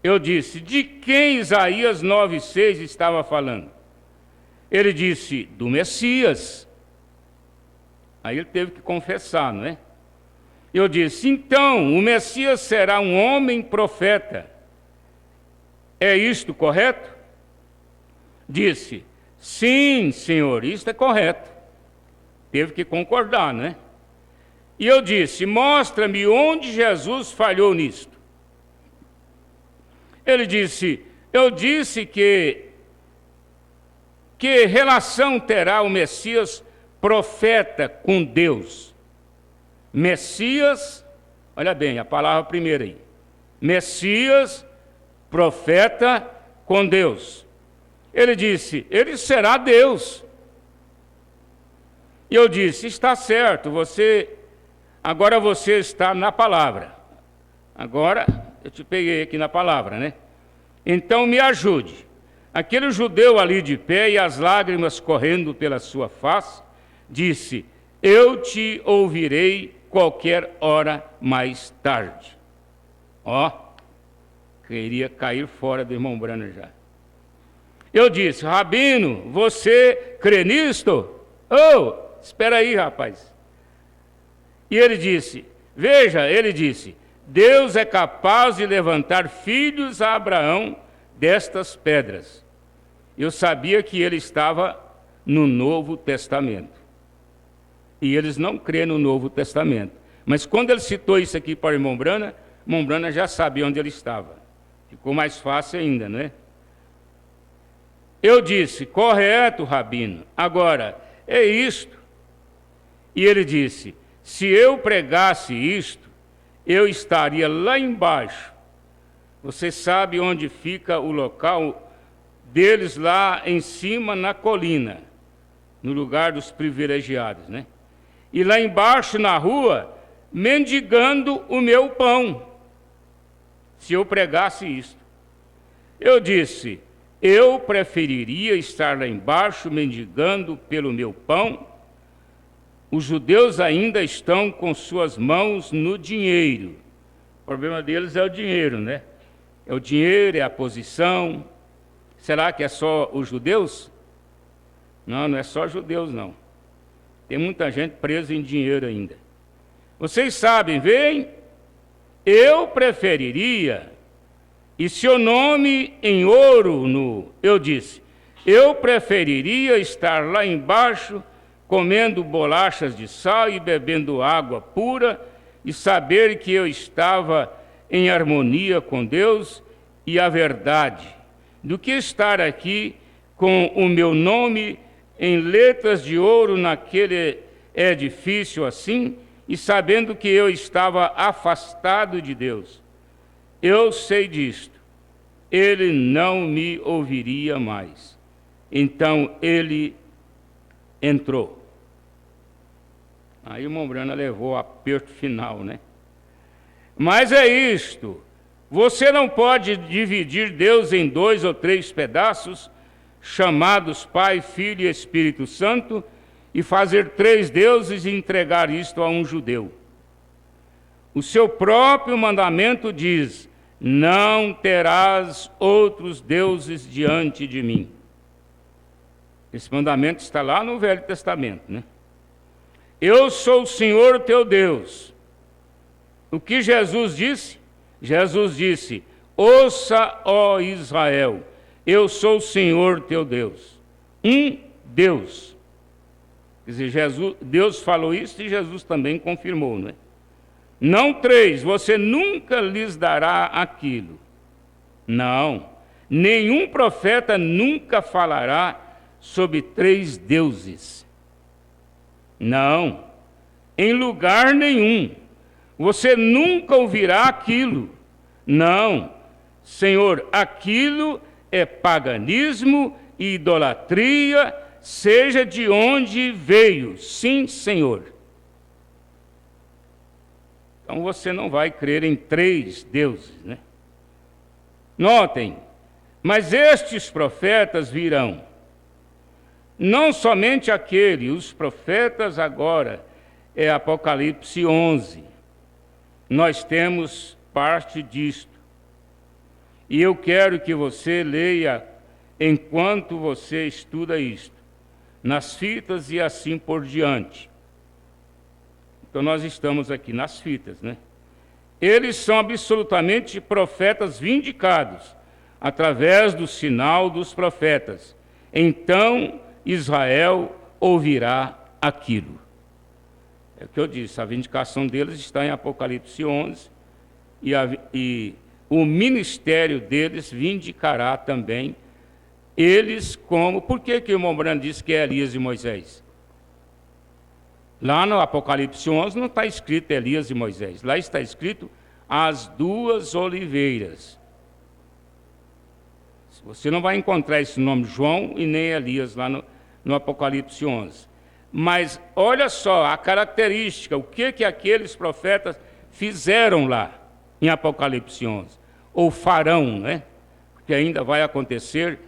S5: Eu disse: de quem Isaías 9,6 estava falando? Ele disse: do Messias. Aí ele teve que confessar, não é? Eu disse: então, o Messias será um homem profeta. É isto correto? Disse: sim, Senhor, isto é correto. Teve que concordar, né? E eu disse: mostra-me onde Jesus falhou nisto. Ele disse: eu disse que relação terá o Messias profeta com Deus? Messias, olha bem, a palavra primeira aí. Messias, profeta com Deus. Ele disse: ele será Deus. E eu disse: está certo, agora você está na palavra. Agora eu te peguei aqui na palavra, né? Então me ajude. Aquele judeu ali de pé e as lágrimas correndo pela sua face, disse: eu te ouvirei qualquer hora mais tarde. Ó, queria cair fora do irmão Brano já. Eu disse: rabino, você crê nisto? Espera aí, rapaz. E ele disse: veja, ele disse: Deus é capaz de levantar filhos a Abraão destas pedras. Eu sabia que ele estava no Novo Testamento. E eles não crêem no Novo Testamento. Mas quando ele citou isso aqui para o irmão Brana já sabia onde ele estava. Ficou mais fácil ainda, não é? Eu disse, correto, Rabino, agora, é isto. E ele disse, se eu pregasse isto, eu estaria lá embaixo. Você sabe onde fica o local deles lá em cima na colina, no lugar dos privilegiados, né? E lá embaixo na rua, mendigando o meu pão, se eu pregasse isto. Eu disse, eu preferiria estar lá embaixo mendigando pelo meu pão. Os judeus ainda estão com suas mãos no dinheiro. O problema deles é o dinheiro, né? É o dinheiro, é a posição. Será que é só os judeus? Não, não é só judeus, não. Tem muita gente presa em dinheiro ainda. Vocês sabem, veem? Eu preferiria, e seu nome em ouro eu disse, eu preferiria estar lá embaixo comendo bolachas de sal e bebendo água pura e saber que eu estava em harmonia com Deus e a verdade, do que estar aqui com o meu nome em letras de ouro naquele edifício assim, e sabendo que eu estava afastado de Deus. Eu sei disto, ele não me ouviria mais. Então ele entrou. Aí o irmão Brana levou o aperto final, né? Mas é isto, você não pode dividir Deus em 2 ou 3 pedaços, chamados Pai, Filho e Espírito Santo, e fazer 3 deuses e entregar isto a um judeu. O seu próprio mandamento diz, não terás outros deuses diante de mim. Esse mandamento está lá no Velho Testamento, né? Eu sou o Senhor teu Deus. O que Jesus disse? Jesus disse, ouça, ó Israel, eu sou o Senhor teu Deus. Um Deus. Quer dizer, Deus falou isso e Jesus também confirmou, não é? Não 3, você nunca lhes dará aquilo. Não, nenhum profeta nunca falará sobre 3 deuses. Não, em lugar nenhum. Você nunca ouvirá aquilo. Não, Senhor, aquilo é paganismo e idolatria, seja de onde veio. Sim, Senhor. Então você não vai crer em 3 deuses, né? Notem, mas estes profetas virão. Não somente aquele, os profetas agora, é Apocalipse 11. Nós temos parte disto. E eu quero que você leia enquanto você estuda isto, nas fitas e assim por diante. Então nós estamos aqui nas fitas, né? Eles são absolutamente profetas vindicados, através do sinal dos profetas. Então Israel ouvirá aquilo. É o que eu disse, a vindicação deles está em Apocalipse 11, e o ministério deles vindicará também eles como... Por que o irmão Brando disse que é Elias e Moisés? Lá no Apocalipse 11 não está escrito Elias e Moisés. Lá está escrito as 2 oliveiras. Você não vai encontrar esse nome João e nem Elias lá no Apocalipse 11. Mas olha só a característica, o que aqueles profetas fizeram lá em Apocalipse 11. Ou farão, né? Porque ainda vai acontecer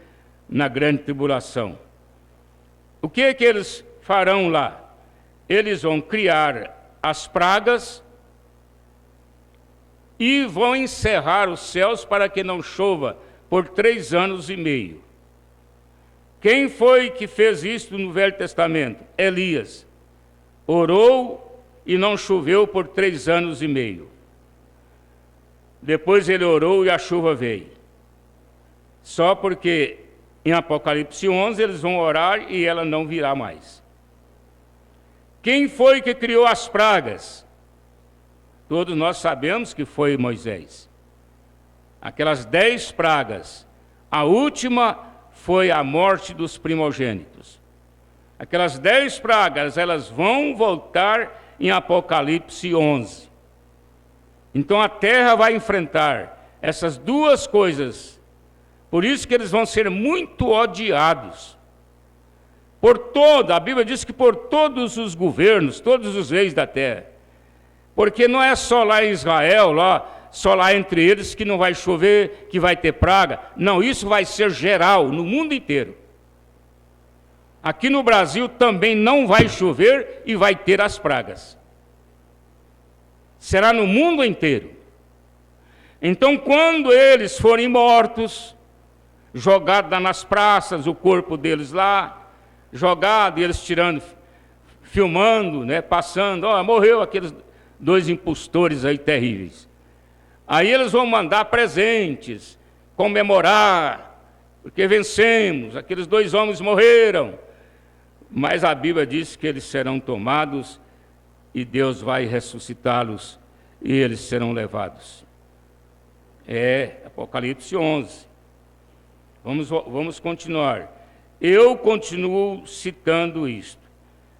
S5: na grande tribulação. O que eles farão lá? Eles vão criar as pragas e vão encerrar os céus para que não chova por 3 anos e meio. Quem foi que fez isso no Velho Testamento? Elias. Orou e não choveu por 3 anos e meio. Depois ele orou e a chuva veio. Só porque em Apocalipse 11 eles vão orar e ela não virá mais. Quem foi que criou as pragas? Todos nós sabemos que foi Moisés. Aquelas 10 pragas. A última foi a morte dos primogênitos. Aquelas 10 pragas, elas vão voltar em Apocalipse 11. Então a terra vai enfrentar essas duas coisas. Por isso que eles vão ser muito odiados. A Bíblia diz que por todos os governos, todos os reis da terra. Porque não é só lá em Israel, só lá entre eles que não vai chover, que vai ter praga. Não, isso vai ser geral, no mundo inteiro. Aqui no Brasil também não vai chover e vai ter as pragas. Será no mundo inteiro. Então, quando eles forem mortos, jogados nas praças, o corpo deles lá, jogado, e eles tirando, filmando, né, passando, morreu aqueles 2 impostores aí terríveis. Aí eles vão mandar presentes, comemorar, porque vencemos, aqueles 2 homens morreram. Mas a Bíblia diz que eles serão tomados e Deus vai ressuscitá-los e eles serão levados. Apocalipse 11. Vamos continuar. Eu continuo citando isto,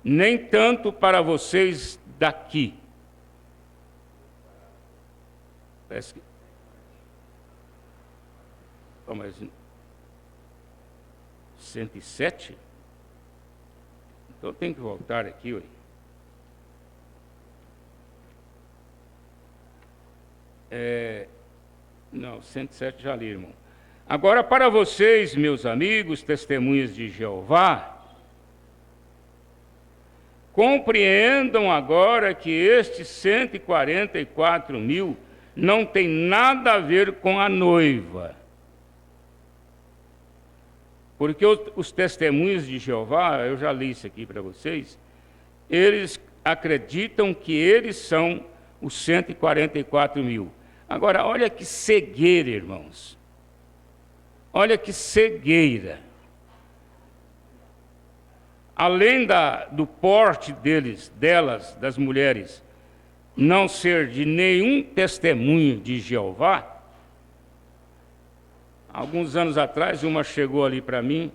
S5: nem tanto para vocês daqui. Parece que... mas 107? Então tem que voltar aqui, ué. Não, 107 já li, irmão. Agora, para vocês, meus amigos, testemunhas de Jeová, compreendam agora que estes 144 mil não tem nada a ver com a noiva. Porque os testemunhos de Jeová, eu já li isso aqui para vocês, eles acreditam que eles são os 144 mil. Agora, olha que cegueira, irmãos. Olha que cegueira. Além do porte delas, das mulheres, não ser de nenhum testemunho de Jeová, alguns anos atrás, uma chegou ali para mim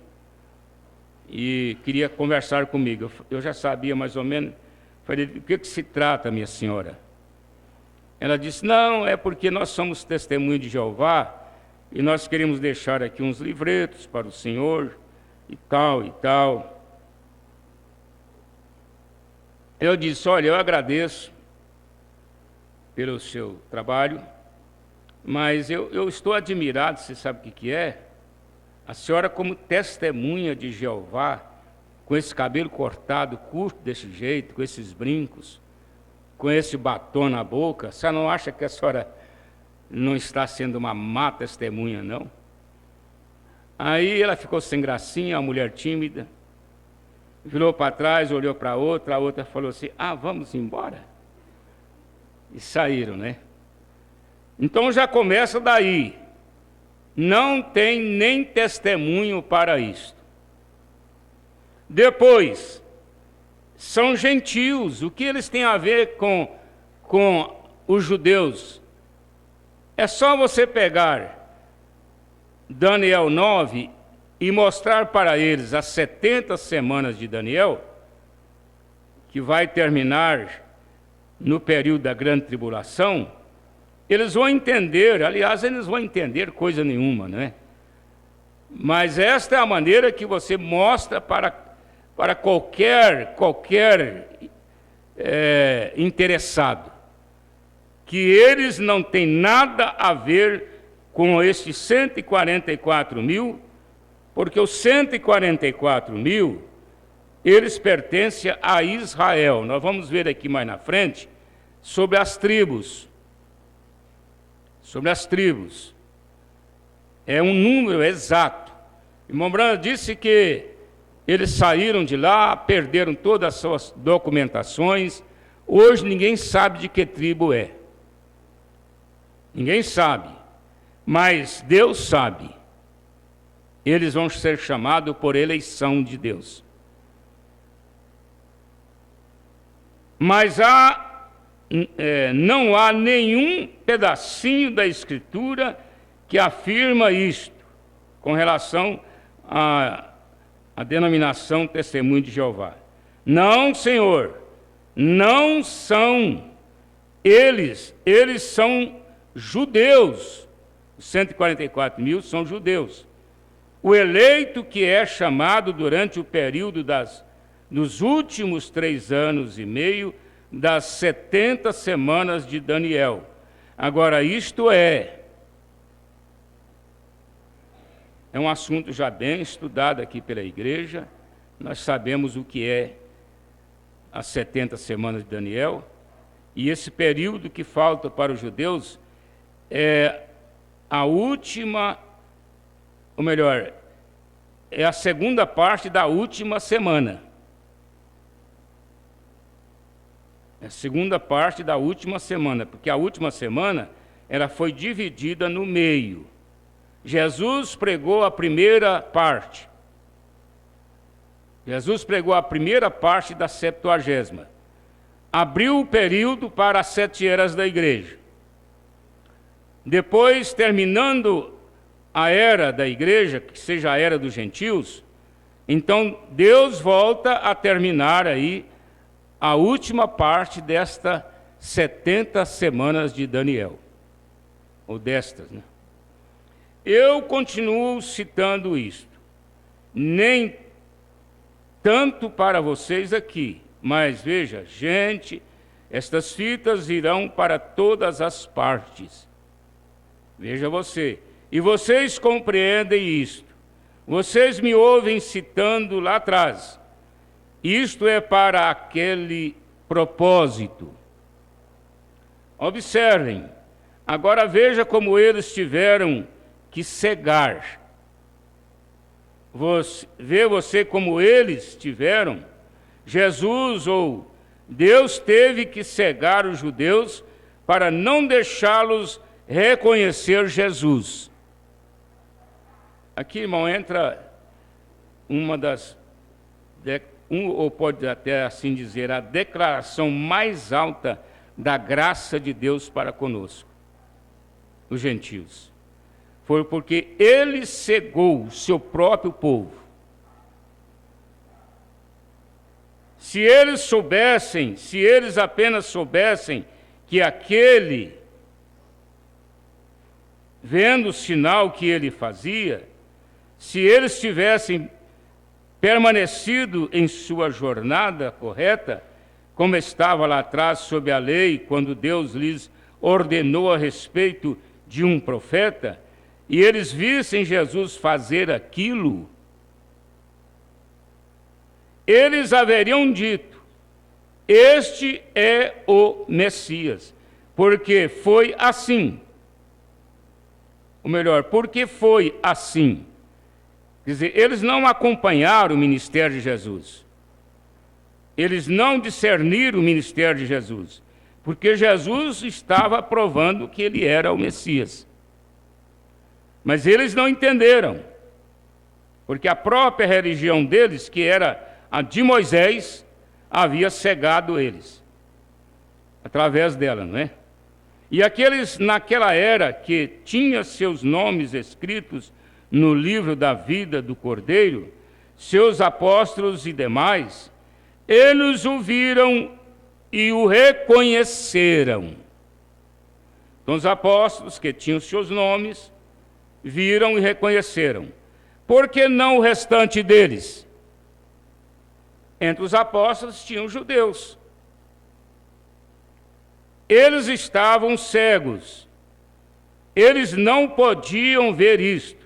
S5: e queria conversar comigo. Eu já sabia mais ou menos. Falei, do que se trata, minha senhora? Ela disse, não, é porque nós somos testemunho de Jeová e nós queremos deixar aqui uns livretos para o senhor e tal e tal. Eu disse, olha, eu agradeço pelo seu trabalho, mas eu estou admirado, você sabe o que é? A senhora como testemunha de Jeová, com esse cabelo cortado, curto desse jeito, com esses brincos, com esse batom na boca, a senhora não acha que a senhora não está sendo uma má testemunha, não? Aí ela ficou sem gracinha, uma mulher tímida, virou para trás, olhou para a outra falou assim, vamos embora. E saíram, né? Então já começa daí. Não tem nem testemunho para isto. Depois, são gentios. O que eles têm a ver com os judeus? É só você pegar Daniel 9 e mostrar para eles as 70 semanas de Daniel, que vai terminar no período da grande tribulação. Eles vão entender, aliás, eles vão entender coisa nenhuma, não é? Mas esta é a maneira que você mostra para qualquer interessado, que eles não têm nada a ver com esses 144 mil, porque os 144 mil, eles pertencem a Israel. Nós vamos ver aqui mais na frente sobre as tribos. Sobre as tribos. É um número exato. Irmão Branham disse que eles saíram de lá, perderam todas as suas documentações. Hoje ninguém sabe de que tribo é. Ninguém sabe, mas Deus sabe. Eles vão ser chamados por eleição de Deus. Mas não há nenhum pedacinho da Escritura que afirma isto, com relação à denominação Testemunho de Jeová. Não, Senhor, não são eles são judeus. Os 144 mil são judeus. O eleito que é chamado durante o período dos últimos 3 anos e meio das 70 semanas de Daniel. Agora, isto é um assunto já bem estudado aqui pela igreja. Nós sabemos o que é as 70 semanas de Daniel, e esse período que falta para os judeus é a última, ou melhor, é a segunda parte da última semana. É a segunda parte da última semana, porque a última semana ela foi dividida no meio. Jesus pregou a primeira parte. Jesus pregou a primeira parte da 70ª. Abriu o período para as 7 eras da igreja. Depois, terminando a era da igreja, que seja a era dos gentios, então Deus volta a terminar aí a última parte desta 70 semanas de Daniel. Ou destas, né? Eu continuo citando isto. Nem tanto para vocês aqui, mas veja, gente, estas fitas irão para todas as partes. Veja você. E vocês compreendem isto. Vocês me ouvem citando lá atrás. Isto é para aquele propósito. Observem. Agora veja como eles tiveram que cegar. Vê você como eles tiveram. Jesus ou Deus teve que cegar os judeus para não deixá-los reconhecer Jesus. Aqui, irmão, entra ou pode até assim dizer, a declaração mais alta da graça de Deus para conosco, os gentios. Foi porque ele cegou o seu próprio povo. Se eles apenas soubessem que aquele, vendo o sinal que ele fazia, se eles tivessem permanecido em sua jornada correta, como estava lá atrás sob a lei, quando Deus lhes ordenou a respeito de um profeta, e eles vissem Jesus fazer aquilo, eles haveriam dito: este é o Messias, porque foi assim. Ou melhor, porque foi assim. Quer dizer, eles não acompanharam o ministério de Jesus. Eles não discerniram o ministério de Jesus, porque Jesus estava provando que ele era o Messias. Mas eles não entenderam, porque a própria religião deles, que era a de Moisés, havia cegado eles, através dela, não é? E aqueles, naquela era, que tinha seus nomes escritos no livro da vida do Cordeiro, seus apóstolos e demais, eles o viram e o reconheceram. Então os apóstolos, que tinham seus nomes, viram e reconheceram. Por que não o restante deles? Entre os apóstolos tinham judeus. Eles estavam cegos. Eles não podiam ver isto.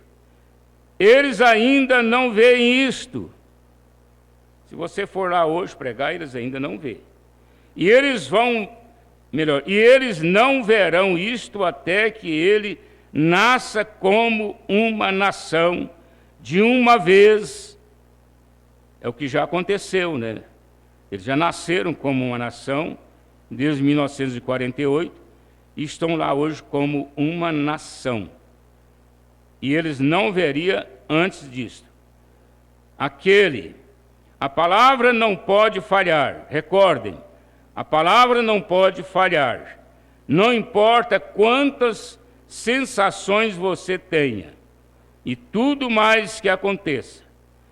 S5: Eles ainda não veem isto. Se você for lá hoje pregar, eles ainda não veem. E eles não verão isto até que ele nasça como uma nação de uma vez. É o que já aconteceu, né? Eles já nasceram como uma nação desde 1948, e estão lá hoje como uma nação. E eles não veriam antes disso. A palavra não pode falhar. Recordem, a palavra não pode falhar. Não importa quantas sensações você tenha e tudo mais que aconteça,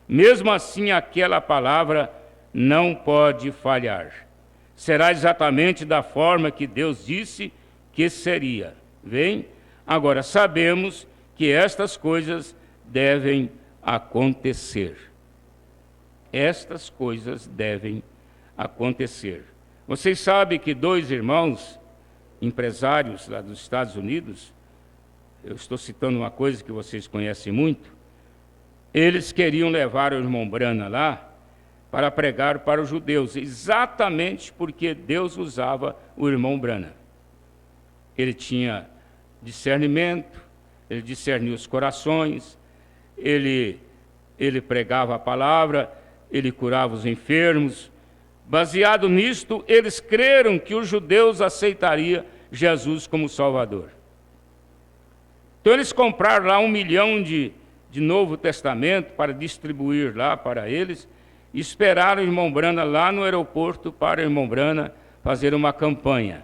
S5: mesmo assim aquela palavra não pode falhar. Será exatamente da forma que Deus disse que seria. Vem? Agora sabemos que estas coisas devem acontecer. Estas coisas devem acontecer. Vocês sabem que 2 irmãos empresários lá dos Estados Unidos, eu estou citando uma coisa que vocês conhecem muito, eles queriam levar o irmão Branham lá para pregar para os judeus, exatamente porque Deus usava o irmão Branham. Ele tinha discernimento, ele discernia os corações, ele pregava a palavra, ele curava os enfermos. Baseado nisto, eles creram que os judeus aceitariam Jesus como Salvador. Então eles compraram lá 1 milhão de Novo Testamento para distribuir lá para eles, e esperaram o irmão Branham lá no aeroporto para o irmão Branham fazer uma campanha.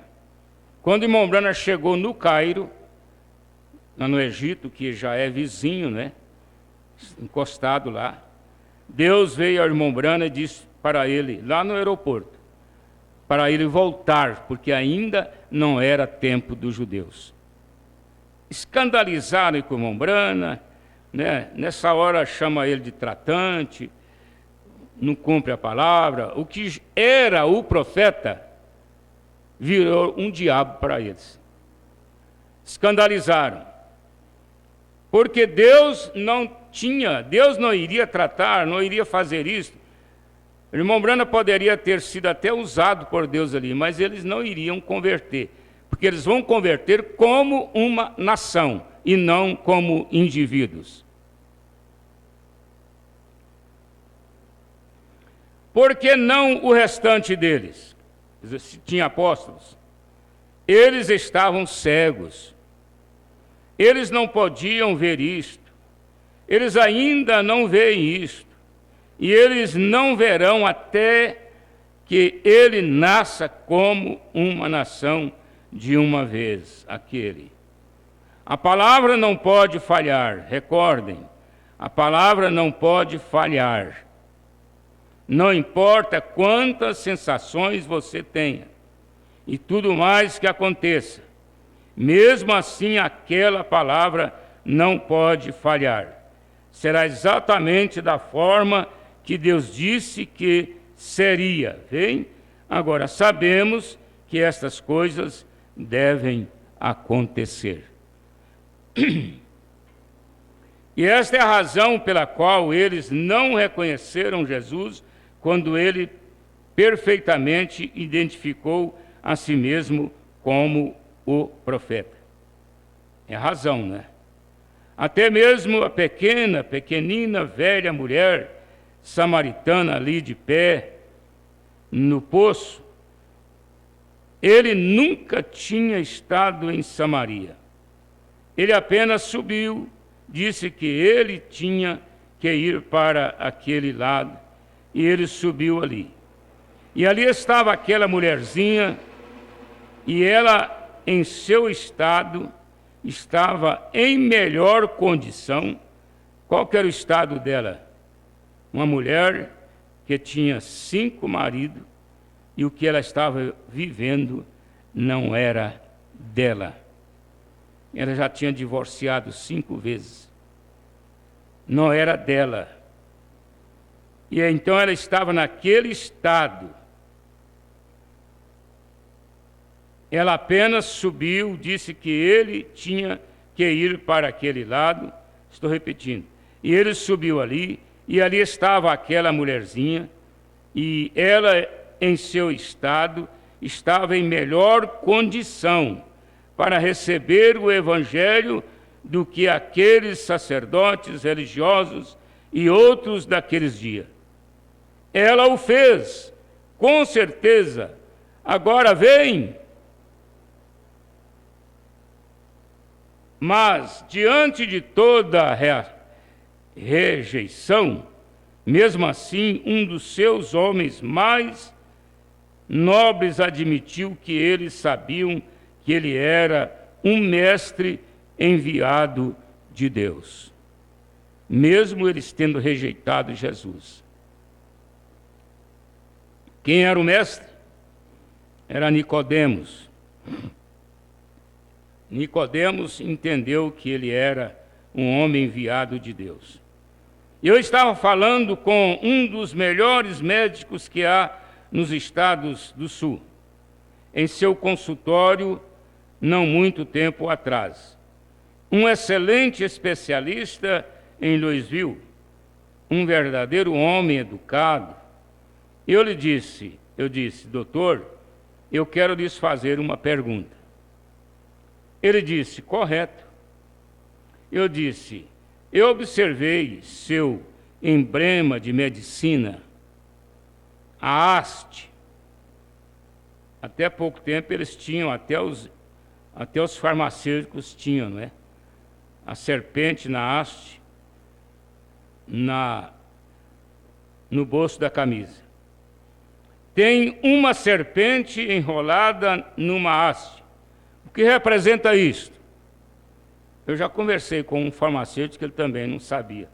S5: Quando o irmão Branham chegou no Cairo, lá no Egito, que já é vizinho, né, encostado lá, Deus veio ao irmão Branham e disse para ele, lá no aeroporto, para ele voltar, porque ainda não era tempo dos judeus. Escandalizaram com o irmão Branham, né? Nessa hora chama ele de tratante, não cumpre a palavra. O que era o profeta virou um diabo para eles. Escandalizaram. Porque Deus não iria tratar, não iria fazer isso. O irmão Branham poderia ter sido até usado por Deus ali, mas eles não iriam converter, porque eles vão converter como uma nação e não como indivíduos. Por que não o restante deles? Se tinha apóstolos. Eles estavam cegos. Eles não podiam ver isto. Eles ainda não veem isto. E eles não verão até que ele nasça como uma nação de uma vez, aquele. A palavra não pode falhar, recordem, a palavra não pode falhar. Não importa quantas sensações você tenha e tudo mais que aconteça, mesmo assim aquela palavra não pode falhar. Será exatamente da forma que Deus disse que seria. Vem? Agora, sabemos que estas coisas devem acontecer. E esta é a razão pela qual eles não reconheceram Jesus quando ele perfeitamente identificou a si mesmo como o profeta. É a razão, né? Até mesmo a pequenina, velha mulher samaritana ali de pé no poço, ele nunca tinha estado em Samaria. Ele apenas subiu, disse que ele tinha que ir para aquele lado, e ele subiu ali. E ali estava aquela mulherzinha, e ela, em seu estado, estava em melhor condição. Qual que era o estado dela? Uma mulher que tinha 5 maridos, e o que ela estava vivendo não era dela. Ela já tinha divorciado 5 vezes. Não era dela. E então ela estava naquele estado. Ela apenas subiu, disse que ele tinha que ir para aquele lado. Estou repetindo. E ele subiu ali, e ali estava aquela mulherzinha, e ela, em seu estado, estava em melhor condição para receber o evangelho do que aqueles sacerdotes religiosos e outros daqueles dias. Ela o fez, com certeza. Agora vem. Mas, diante de toda rejeição, mesmo assim, um dos seus homens mais nobres admitiu que eles sabiam que ele era um mestre enviado de Deus, mesmo eles tendo rejeitado Jesus. Quem era o mestre? Era Nicodemos. Nicodemos entendeu que ele era um homem enviado de Deus. Eu estava falando com um dos melhores médicos que há nos estados do Sul, em seu consultório, não muito tempo atrás. Um excelente especialista em Louisville, um verdadeiro homem educado. Eu disse, doutor, eu quero lhes fazer uma pergunta. Ele disse, correto. Eu disse, eu observei seu emblema de medicina, a haste. Até pouco tempo eles tinham, até os farmacêuticos tinham, não é? A serpente na haste, no bolso da camisa. Tem uma serpente enrolada numa haste. O que representa isto? Eu já conversei com um farmacêutico, ele também não sabia.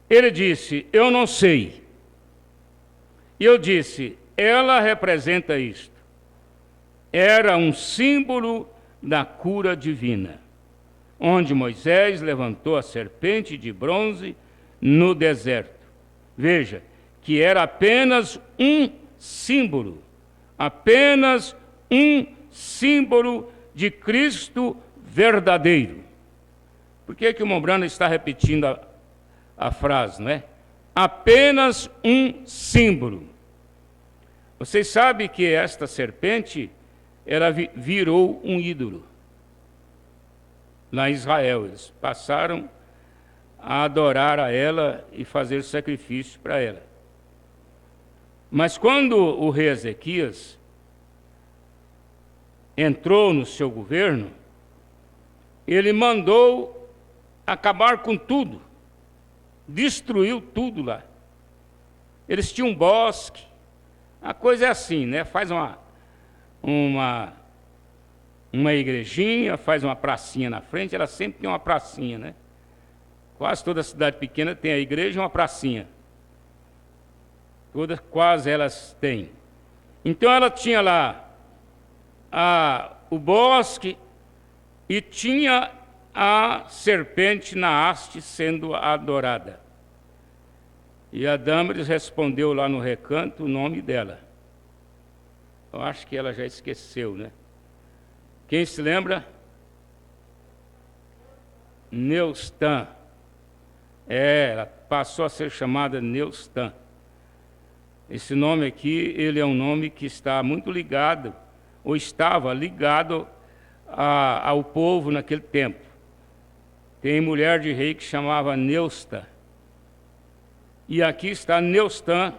S5: Ele disse, eu não sei. E eu disse, ela representa isto. Era um símbolo da cura divina, onde Moisés levantou a serpente de bronze no deserto. Veja, que era apenas um símbolo de Cristo verdadeiro. Por que o Mombrana está repetindo a frase, não é? Apenas um símbolo. Vocês sabem que esta serpente, ela virou um ídolo. Lá em Israel, eles passaram a adorar a ela e fazer sacrifício para ela. Mas quando o rei Ezequias entrou no seu governo, ele mandou acabar com tudo, destruiu tudo lá. Eles tinham um bosque, a coisa é assim, né? Faz uma igrejinha, faz uma pracinha na frente, ela sempre tem uma pracinha, né? Quase toda cidade pequena tem a igreja e uma pracinha. Quase elas têm. Então ela tinha lá o bosque e tinha a serpente na haste sendo adorada. E a Dâmaris respondeu lá no recanto o nome dela. Eu acho que ela já esqueceu, né? Quem se lembra? Neustã. Ela passou a ser chamada Neustã. Esse nome aqui, ele é um nome que está muito ligado, ou estava ligado ao povo naquele tempo. Tem mulher de rei que chamava Neusta. E aqui está Neustã,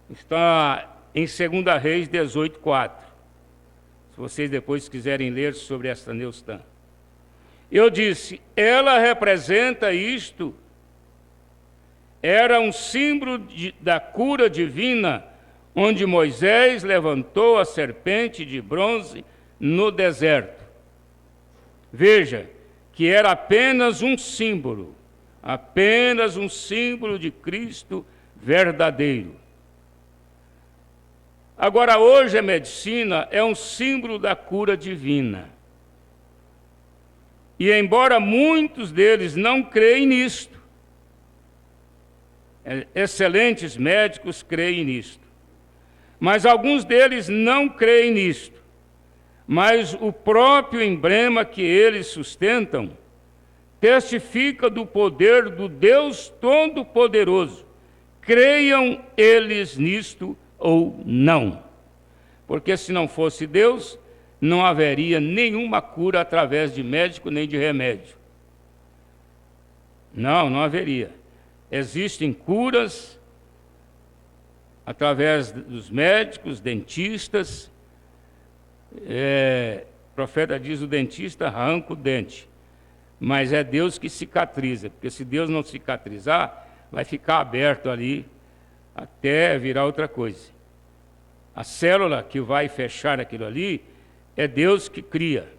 S5: está em 2 Reis 18:4. Se vocês depois quiserem ler sobre esta Neustã. Eu disse, ela representa isto. Era um símbolo da cura divina, onde Moisés levantou a serpente de bronze no deserto. Veja, que era apenas um símbolo de Cristo verdadeiro. Agora, hoje a medicina é um símbolo da cura divina. E embora muitos deles não creem nisto, excelentes médicos creem nisto, mas alguns deles não creem nisto. Mas o próprio emblema que eles sustentam testifica do poder do Deus Todo-Poderoso. Creiam eles nisto ou não. Porque se não fosse Deus, não haveria nenhuma cura através de médico nem de remédio. Não haveria. Existem curas através dos médicos, dentistas, O profeta diz: o dentista arranca o dente, mas é Deus que cicatriza, porque se Deus não cicatrizar, vai ficar aberto ali até virar outra coisa. A célula que vai fechar aquilo ali é Deus que cria.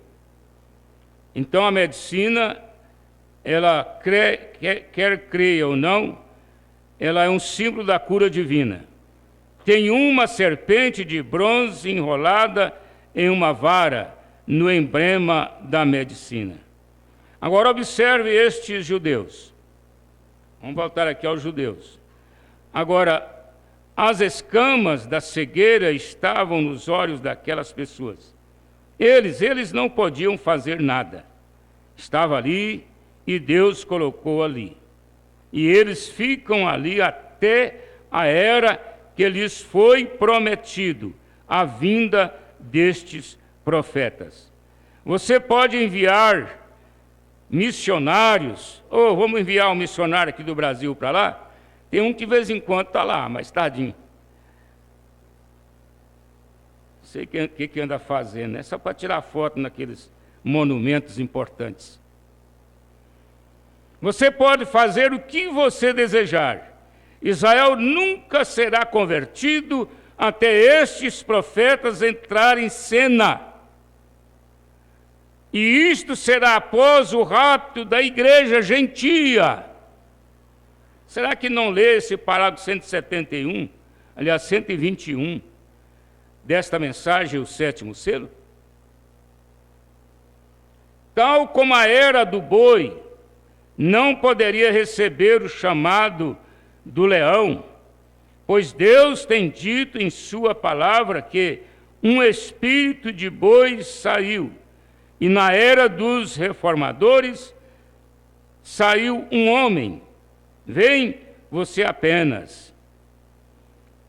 S5: Então a medicina, ela quer creia ou não, ela é um símbolo da cura divina. Tem uma serpente de bronze enrolada em uma vara, no emblema da medicina. Agora observe estes judeus. Vamos voltar aqui aos judeus. Agora, as escamas da cegueira estavam nos olhos daquelas pessoas. Eles não podiam fazer nada. Estava ali e Deus colocou ali. E eles ficam ali até a era que lhes foi prometido, a vinda destes profetas. Você pode enviar missionários, ou vamos enviar um missionário aqui do Brasil para lá? Tem um que de vez em quando está lá, mas tadinho. Não sei o que anda fazendo, é só para tirar foto naqueles monumentos importantes. Você pode fazer o que você desejar. Israel nunca será convertido até estes profetas entrarem em cena. E isto será após o rapto da igreja gentia. Será que não lê esse parágrafo 171, aliás, 121, desta mensagem, o sétimo selo? Tal como a era do boi não poderia receber o chamado do leão, pois Deus tem dito em sua palavra que um espírito de boi saiu, e na era dos reformadores saiu um homem. Vem você apenas.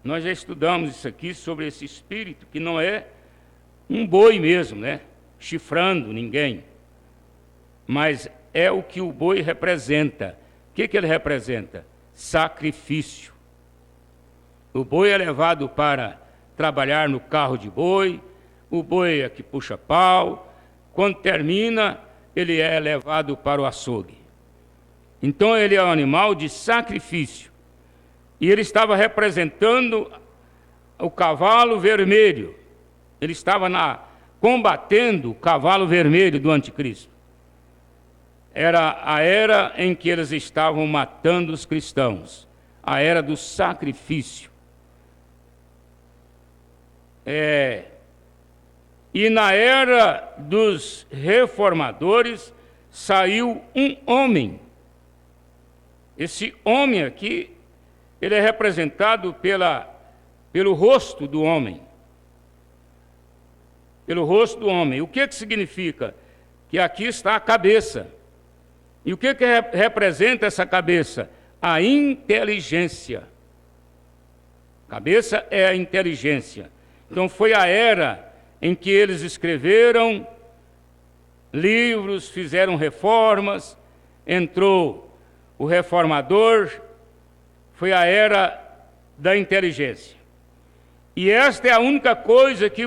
S5: Nós já estudamos isso aqui sobre esse espírito, que não é um boi mesmo, né? Chifrando ninguém. Mas é o que o boi representa. O que ele representa? Sacrifício. O boi é levado para trabalhar no carro de boi, o boi é que puxa pau. Quando termina, ele é levado para o açougue. Então ele é um animal de sacrifício. E ele estava representando o cavalo vermelho. Ele estava combatendo o cavalo vermelho do anticristo. Era a era em que eles estavam matando os cristãos. A era do sacrifício. E na era dos reformadores saiu um homem. Esse homem aqui, ele é representado pelo rosto do homem. Pelo rosto do homem. O que significa? Que aqui está a cabeça. E o que representa essa cabeça? A inteligência. Cabeça é a inteligência. Então foi a era em que eles escreveram livros, fizeram reformas, entrou o reformador, foi a era da inteligência. E esta é a única coisa que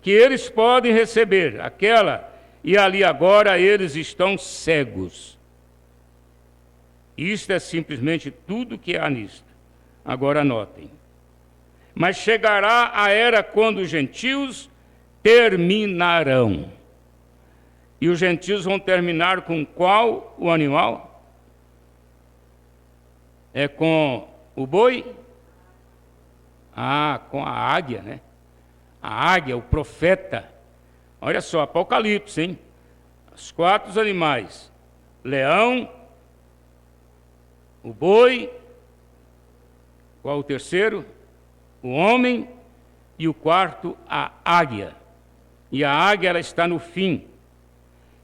S5: eles podem receber, aquela, e ali agora eles estão cegos. Isto é simplesmente tudo que há nisto. Agora anotem. Mas chegará a era quando os gentios terminarão. E os gentios vão terminar com qual o animal? É com o boi? Com a águia, né? A águia, o profeta. Olha só, Apocalipse, hein? Os 4 animais. Leão, o boi, qual o terceiro? O homem, e o quarto, a águia. E a águia, ela está no fim.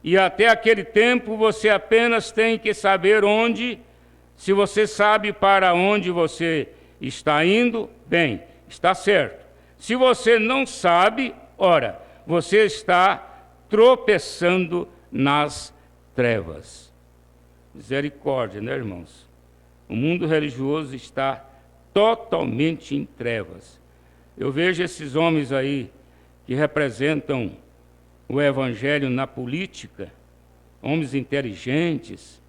S5: E até aquele tempo você apenas tem que saber onde. Se você sabe para onde você está indo, bem, está certo. Se você não sabe, ora, você está tropeçando nas trevas. Misericórdia, né, irmãos? O mundo religioso está totalmente em trevas. Eu vejo esses homens aí que representam o evangelho na política, homens inteligentes,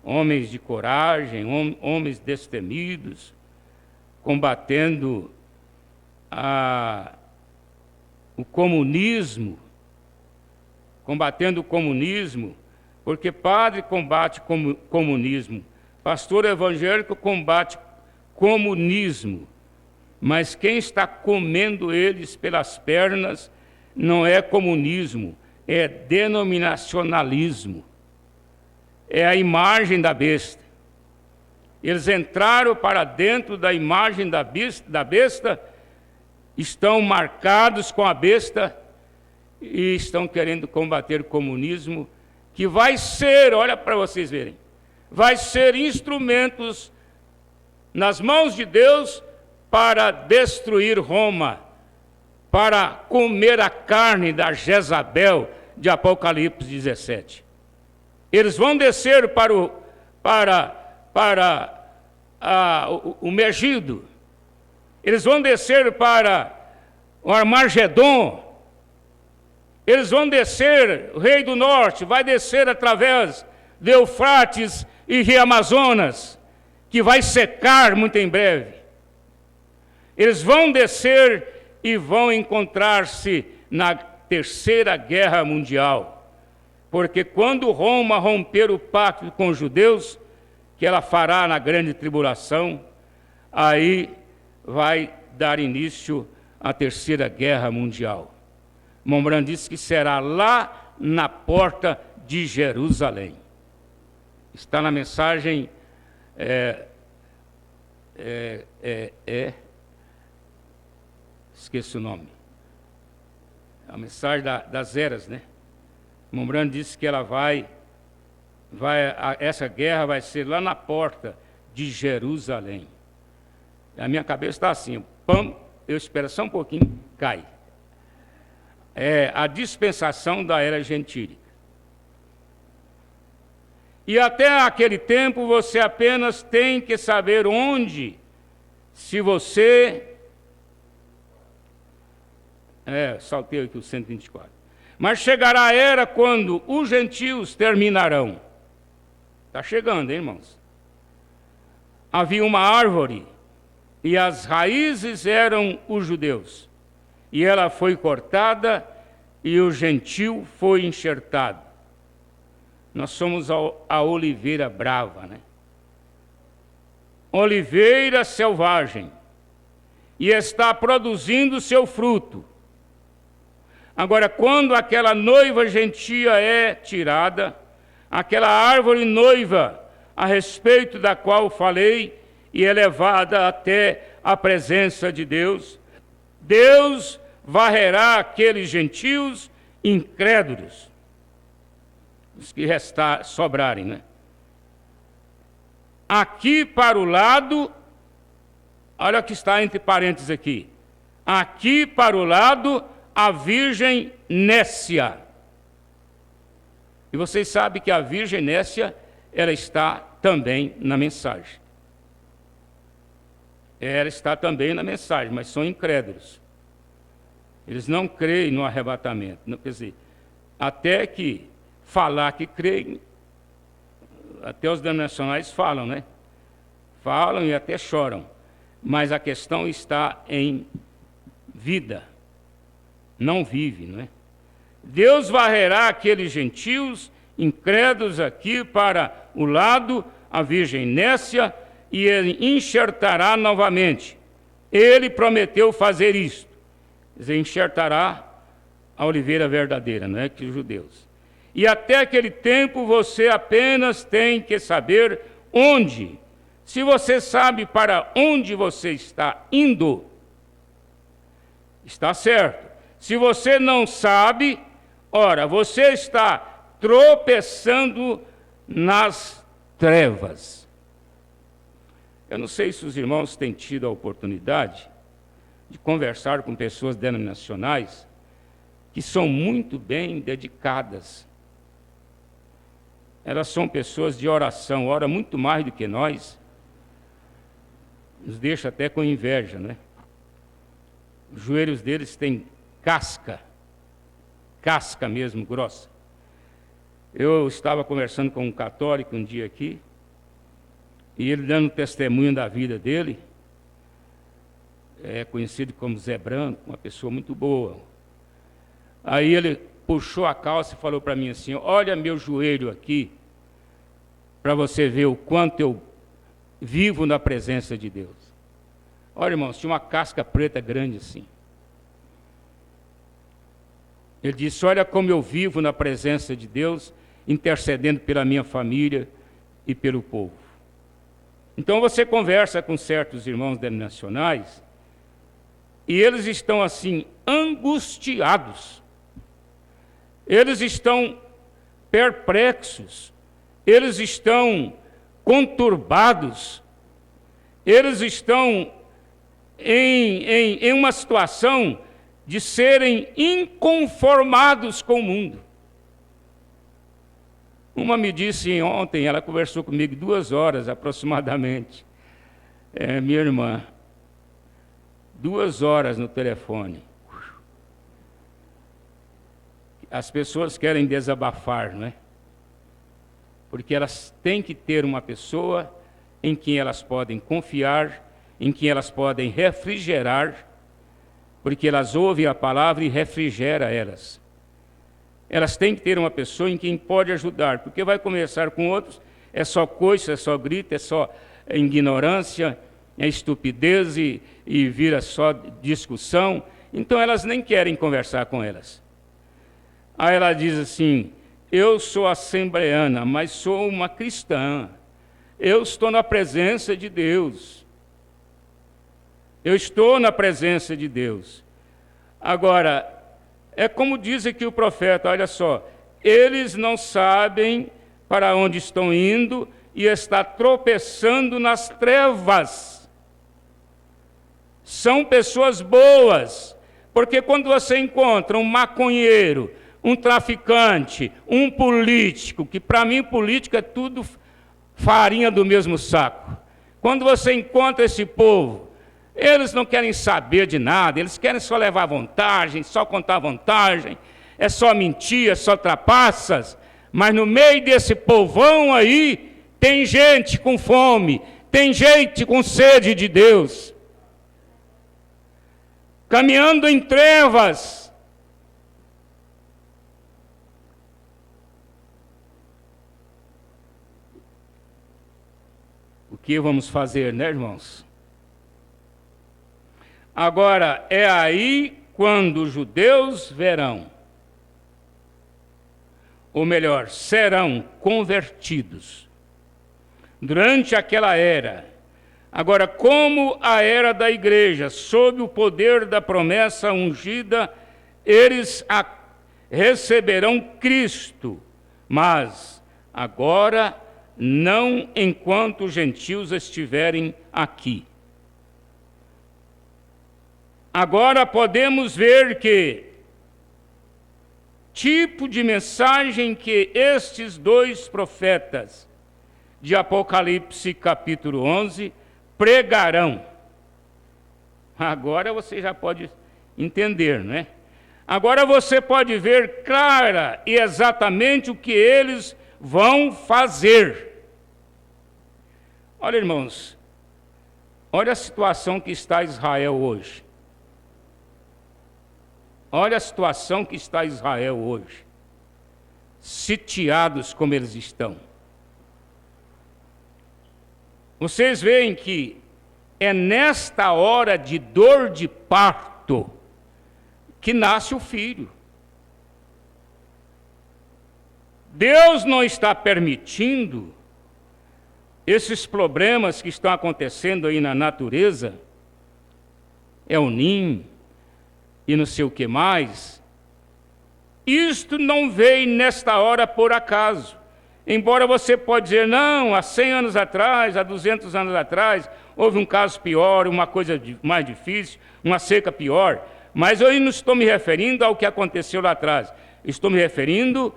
S5: homens de coragem, homens destemidos, combatendo o comunismo, porque padre combate comunismo, pastor evangélico combate comunismo, mas quem está comendo eles pelas pernas não é comunismo, é denominacionalismo, é a imagem da besta. Eles entraram para dentro da imagem da besta, estão marcados com a besta e estão querendo combater o comunismo, que vai ser, olha para vocês verem, vai ser instrumentos nas mãos de Deus para destruir Roma, para comer a carne da Jezabel de Apocalipse 17. Eles vão descer para o Megido, eles vão descer para o Armagedon, eles vão descer, o rei do norte vai descer através de Eufrates e Rio Amazonas, que vai secar muito em breve. Eles vão descer e vão encontrar-se na Terceira Guerra Mundial, porque quando Roma romper o pacto com os judeus, que ela fará na grande tribulação, aí vai dar início à Terceira Guerra Mundial. Mombrand disse que será lá na porta de Jerusalém. Está na mensagem esqueci o nome. A mensagem das eras, né? Mombrand disse que ela essa guerra vai ser lá na porta de Jerusalém. A minha cabeça está assim, pam, eu espero só um pouquinho, cai. É a dispensação da era gentílica. E até aquele tempo você apenas tem que saber onde, se você... saltei aqui o 124. Mas chegará a era quando os gentios terminarão. Está chegando, hein, irmãos? Havia uma árvore, e as raízes eram os judeus. E ela foi cortada, e o gentio foi enxertado. Nós somos a oliveira brava, né? Oliveira selvagem, e está produzindo seu fruto. Agora, quando aquela noiva gentia é tirada, aquela árvore noiva, a respeito da qual falei, e é levada até a presença de Deus, Deus varrerá aqueles gentios incrédulos, os que sobrarem, né? Aqui para o lado, olha o que está entre parênteses aqui, aqui para o lado, a Virgem Nécia. E vocês sabem que a Virgem Nécia, ela está também na mensagem. Ela está também na mensagem, mas são incrédulos. Eles não creem no arrebatamento. Não, quer dizer, até que falar que creem, até os denominacionais falam, né? Falam e até choram. Mas a questão está em vida. Não vive, não é? Deus varrerá aqueles gentios incrédulos aqui para o lado, a Virgem Nécia, e ele enxertará novamente. Ele prometeu fazer isto. Ele enxertará a oliveira verdadeira, não é que os judeus. E até aquele tempo você apenas tem que saber onde. Se você sabe para onde você está indo, está certo. Se você não sabe, ora, você está tropeçando nas trevas. Eu não sei se os irmãos têm tido a oportunidade de conversar com pessoas denominacionais que são muito bem dedicadas. Elas são pessoas de oração, oram muito mais do que nós. Nos deixa até com inveja, né? Os joelhos deles têm casca. casca mesmo, grossa. Eu estava conversando com um católico um dia aqui, e ele dando testemunho da vida dele, é conhecido como Zé Branco, uma pessoa muito boa. Aí ele puxou a calça e falou para mim assim: olha meu joelho aqui, para você ver o quanto eu vivo na presença de Deus. Olha, irmãos, tinha uma casca preta grande assim. Ele disse: olha como eu vivo na presença de Deus, intercedendo pela minha família e pelo povo. Então você conversa com certos irmãos denominacionais, e eles estão assim, angustiados. Eles estão perplexos. Eles estão conturbados. Eles estão em uma situação de serem inconformados com o mundo. Uma me disse ontem, ela conversou comigo 2 horas aproximadamente. Minha irmã, 2 horas no telefone. As pessoas querem desabafar, não é? Porque elas têm que ter uma pessoa em quem elas podem confiar, em quem elas podem refrigerar, porque elas ouvem a palavra e refrigera elas. Elas têm que ter uma pessoa em quem pode ajudar, porque vai conversar com outros, é só coice, é só grito, é só ignorância, é estupidez e vira só discussão. Então elas nem querem conversar com elas. Aí ela diz assim: eu sou assembleana, mas sou uma cristã. Eu estou na presença de Deus. Eu estou na presença de Deus. Agora, é como diz aqui o profeta, olha só, eles não sabem para onde estão indo e está tropeçando nas trevas. São pessoas boas, porque quando você encontra um maconheiro, um traficante, um político, que para mim político é tudo farinha do mesmo saco. Quando você encontra esse povo, eles não querem saber de nada, eles querem só levar vantagem, só contar vantagem, é só mentir, é só trapaças. Mas no meio desse povão aí, tem gente com fome, tem gente com sede de Deus, caminhando em trevas. O que vamos fazer, né, irmãos? Agora, é aí quando os judeus verão, ou melhor, serão convertidos, durante aquela era. Agora, como a era da igreja, sob o poder da promessa ungida, eles receberão Cristo, mas agora não enquanto os gentios estiverem aqui. Agora podemos ver que tipo de mensagem que estes 2 profetas de Apocalipse capítulo 11 pregarão. Agora você já pode entender, não é? Agora você pode ver clara e exatamente o que eles vão fazer. Olha, irmãos, olha a situação que está Israel hoje. Olha a situação que está Israel hoje. Sitiados como eles estão. Vocês veem que é nesta hora de dor de parto que nasce o filho. Deus não está permitindo esses problemas que estão acontecendo aí na natureza, El Niño e não sei o que mais. Isto não veio nesta hora por acaso. Embora você pode dizer, não, há 100 anos atrás, há 200 anos atrás, houve um caso pior, uma coisa mais difícil, uma seca pior. Mas eu não estou me referindo ao que aconteceu lá atrás. Estou me referindo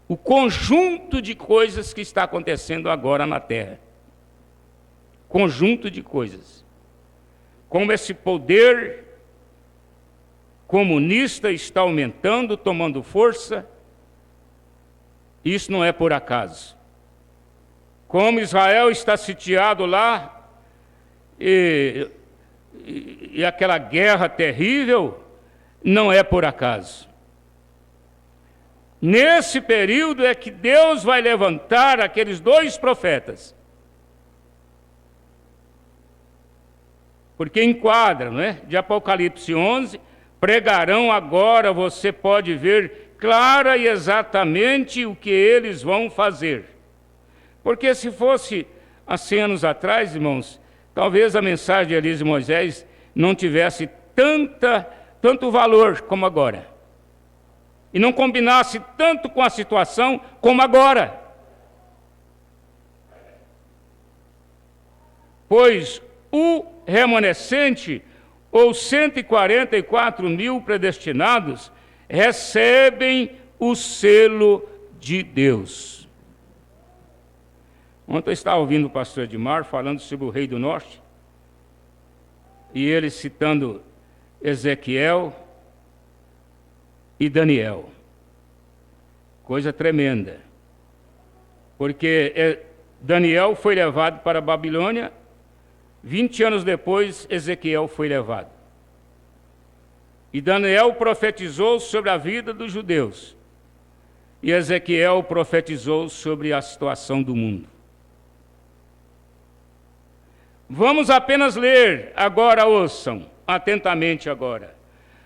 S5: o conjunto de coisas que está acontecendo agora na Terra. Conjunto de coisas. Como esse poder comunista está aumentando, tomando força. Isso não é por acaso. Como Israel está sitiado lá, e aquela guerra terrível, não é por acaso. Nesse período é que Deus vai levantar aqueles 2 profetas. Porque enquadra, não é? De Apocalipse 11, pregarão agora, você pode ver clara e exatamente o que eles vão fazer. Porque se fosse há 100 anos atrás, irmãos, talvez a mensagem de Elias e Moisés não tivesse tanto valor como agora. E não combinasse tanto com a situação como agora. Pois o remanescente, ou 144.000 predestinados, recebem o selo de Deus. Ontem eu estava ouvindo o pastor Edmar falando sobre o rei do norte, e ele citando Ezequiel e Daniel. Coisa tremenda. Porque Daniel foi levado para a Babilônia, 20 anos depois Ezequiel foi levado. E Daniel profetizou sobre a vida dos judeus. E Ezequiel profetizou sobre a situação do mundo. Vamos apenas ler, agora ouçam, atentamente agora.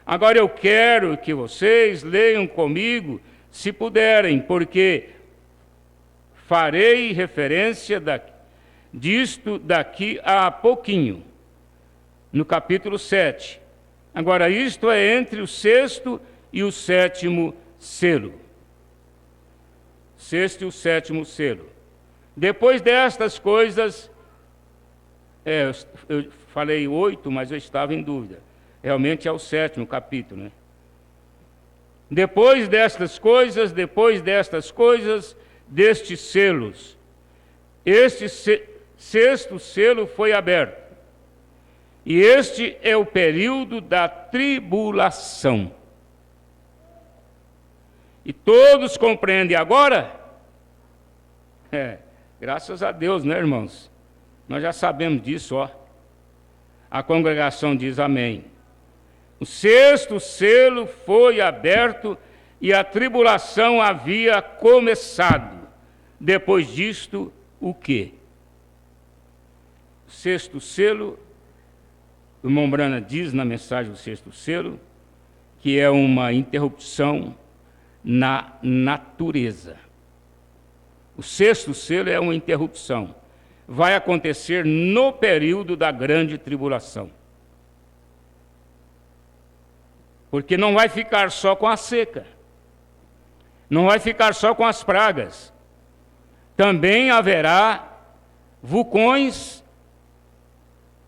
S5: Agora eu quero que vocês leiam comigo, se puderem, porque farei referência disto daqui a pouquinho, no capítulo 7. Agora, isto é entre o 6º e o 7º selo. 6º e o 7º selo. Depois destas coisas, eu falei 8, mas eu estava em dúvida. Realmente é o 7º capítulo, né? Depois destes coisas, destes selos, este 6º selo foi aberto. E este é o período da tribulação. E todos compreendem agora? Graças a Deus, né, irmãos? Nós já sabemos disso, ó. A congregação diz amém. O 6º selo foi aberto e a tribulação havia começado. Depois disto, o quê? O 6º selo, o irmão Brana diz na mensagem do 6º selo, que é uma interrupção na natureza. O 6º selo é uma interrupção. Vai acontecer no período da grande tribulação. Porque não vai ficar só com a seca. Não vai ficar só com as pragas. Também haverá vulcões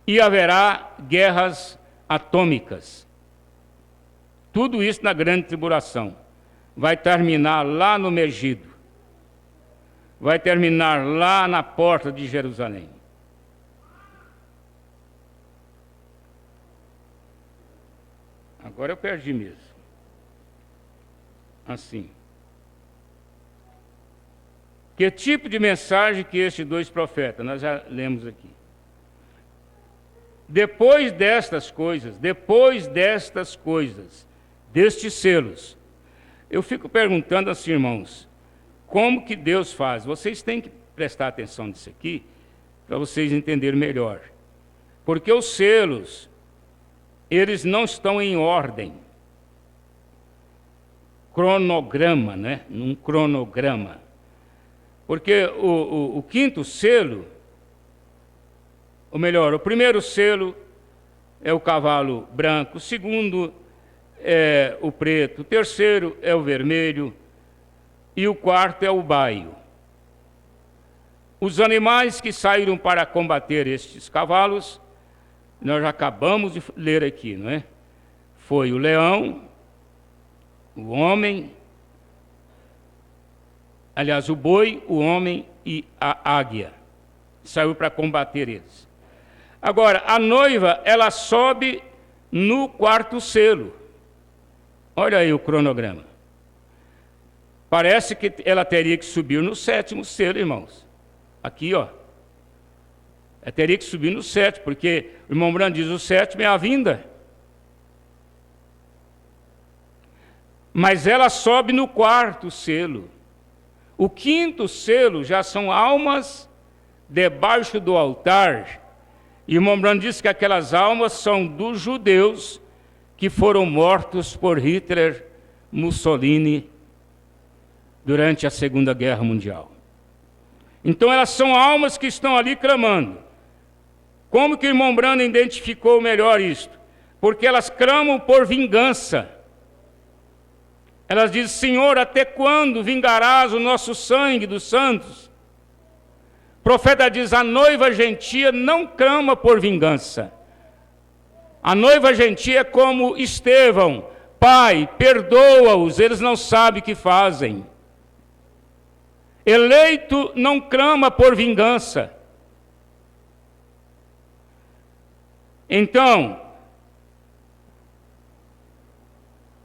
S5: e haverá guerras atômicas. Tudo isso na grande tribulação. Vai terminar lá no Megido. Vai terminar lá na porta de Jerusalém. Agora eu perdi mesmo. Assim. Que tipo de mensagem que estes 2 profetas? Nós já lemos aqui. Depois destes destes selos, eu fico perguntando assim, irmãos, como que Deus faz? Vocês têm que prestar atenção nisso aqui, para vocês entenderem melhor. Porque os selos, eles não estão em ordem. Cronograma, né? Num cronograma. Porque o 5º selo, ou melhor, o 1º selo é o cavalo branco, o 2º é o preto, o 3º é o vermelho e o 4º é o baio. Os animais que saíram para combater estes cavalos, nós já acabamos de ler aqui, não é? Foi o leão, o homem, aliás, o boi, o homem e a águia. Saiu para combater eles. Agora, a noiva, ela sobe no 4º selo. Olha aí o cronograma. Parece que ela teria que subir no 7º selo, irmãos. Aqui, ó. Ela teria que subir no 7º, porque o irmão Branham diz o 7º é a vinda. Mas ela sobe no 4º selo. O 5º selo já são almas debaixo do altar. E o irmão Branham diz que aquelas almas são dos judeus que foram mortos por Hitler, Mussolini, durante a Segunda Guerra Mundial. Então elas são almas que estão ali clamando. Como que o irmão Branham identificou melhor isto? Porque elas clamam por vingança. Elas dizem: Senhor, até quando vingarás o nosso sangue dos santos? O profeta diz: a noiva gentia não clama por vingança. A noiva gentia é como Estevão: Pai, perdoa-os, eles não sabem o que fazem. Eleito não clama por vingança. Então,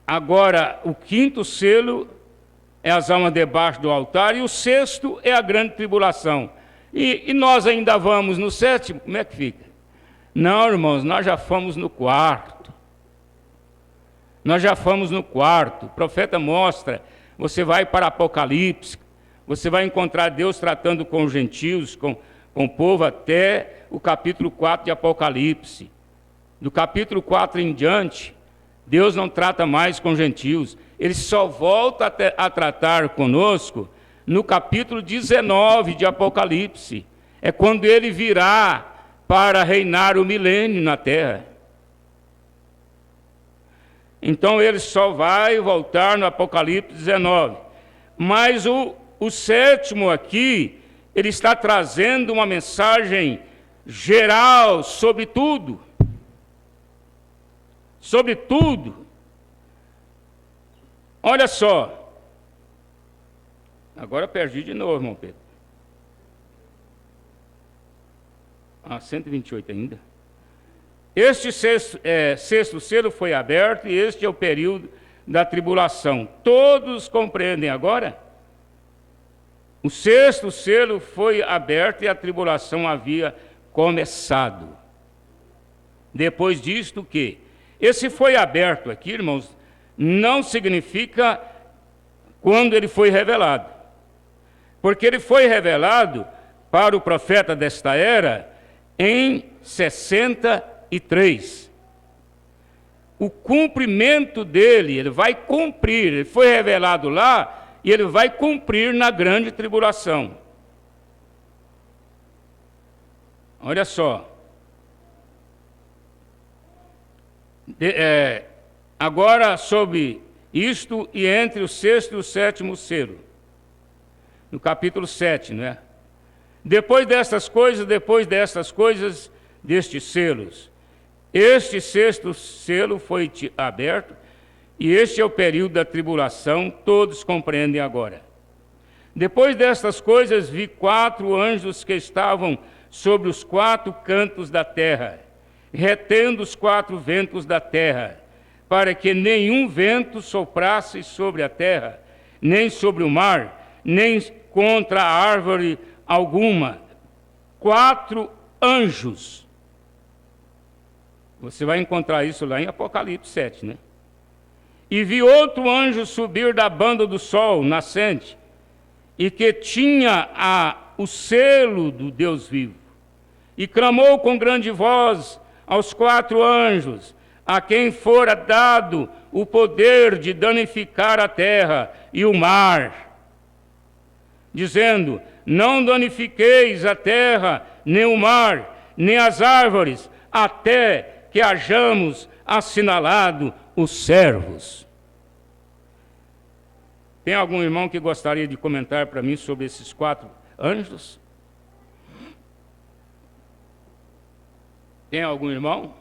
S5: agora, o 5º selo é as almas debaixo do altar, e o 6º é a grande tribulação. E nós ainda vamos no 7º? Como é que fica? Não, irmãos, nós já fomos no 4º. Nós já fomos no 4º. O profeta mostra, você vai para Apocalipse, você vai encontrar Deus tratando com os gentios, com o povo, até o capítulo 4 de Apocalipse. Do capítulo 4 em diante, Deus não trata mais com gentios. Ele só volta a tratar conosco no capítulo 19 de Apocalipse. É quando ele virá para reinar o milênio na terra. Então ele só vai voltar no Apocalipse 19. Mas o 7º aqui, ele está trazendo uma mensagem geral sobre tudo. Sobre tudo. Olha só. Agora perdi de novo, irmão Pedro. 128 ainda. Este 6º selo foi aberto, e este é o período da tribulação. Todos compreendem agora? O 6º selo foi aberto e a tribulação havia começado. Depois disto, o quê? Esse foi aberto aqui, irmãos, não significa quando ele foi revelado. Porque ele foi revelado para o profeta desta era em 63. O cumprimento dele, ele vai cumprir, ele foi revelado lá e ele vai cumprir na grande tribulação. Olha só. Agora sobre isto e entre o 6º e o 7º selo. No capítulo 7, não é? Depois destas coisas, destes selos. Este 6º selo foi aberto, e este é o período da tribulação, todos compreendem agora. Depois destas coisas, vi 4 anjos que estavam sobre os 4 cantos da terra, retendo os 4 ventos da terra, para que nenhum vento soprasse sobre a terra, nem sobre o mar, nem contra a árvore alguma. 4 anjos. Você vai encontrar isso lá em Apocalipse 7, né? E vi outro anjo subir da banda do sol nascente, e que tinha o selo do Deus vivo, e clamou com grande voz aos 4 anjos, a quem fora dado o poder de danificar a terra e o mar, dizendo: não danifiqueis a terra, nem o mar, nem as árvores, até que hajamos assinalado os servos. Tem algum irmão que gostaria de comentar para mim sobre esses 4 anjos? Tem algum irmão?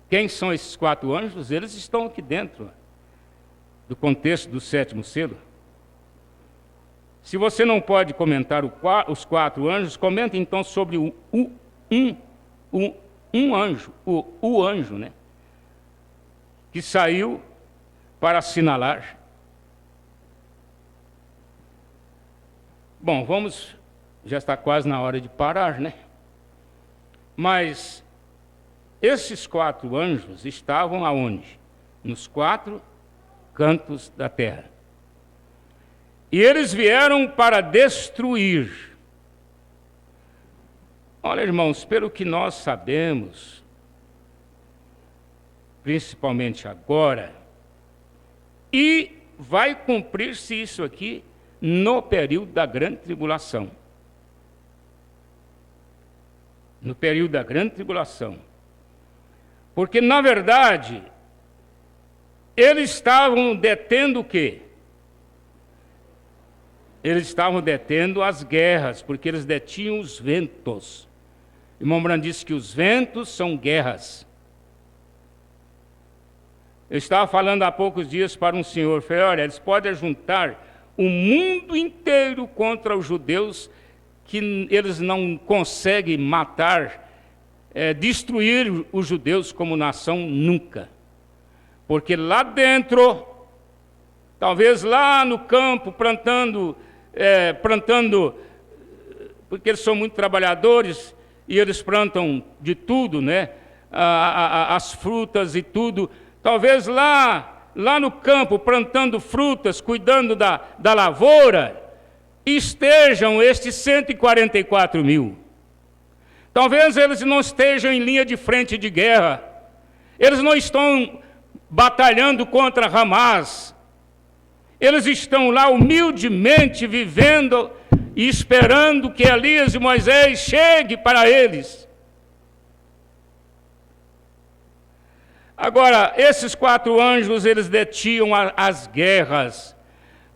S5: Quem são esses 4 anjos? Eles estão aqui dentro do contexto do 7º selo. Se você não pode comentar os 4 anjos, comente então sobre um anjo, o anjo, né? Que saiu para assinalar. Bom, já está quase na hora de parar, né? Mas esses 4 anjos estavam aonde? Nos 4 cantos da terra. E eles vieram para destruir. Olha, irmãos, pelo que nós sabemos, principalmente agora, e vai cumprir-se isso aqui no período da grande tribulação. No período da grande tribulação. Porque, na verdade, eles estavam detendo o quê? Eles estavam detendo as guerras, porque eles detinham os ventos. O irmão Branham disse que os ventos são guerras. Eu estava falando há poucos dias para um senhor, falei, olha, eles podem juntar o mundo inteiro contra os judeus, que eles não conseguem matar, destruir os judeus como nação nunca. Porque lá dentro, talvez lá no campo, plantando, porque eles são muito trabalhadores, e eles plantam de tudo, né? As frutas e tudo. Talvez lá no campo, plantando frutas, cuidando da lavoura, estejam estes 144 mil. Talvez eles não estejam em linha de frente de guerra. Eles não estão batalhando contra Hamas. Eles estão lá humildemente vivendo e esperando que Elias e Moisés cheguem para eles. Agora, esses 4 anjos, eles detinham as guerras,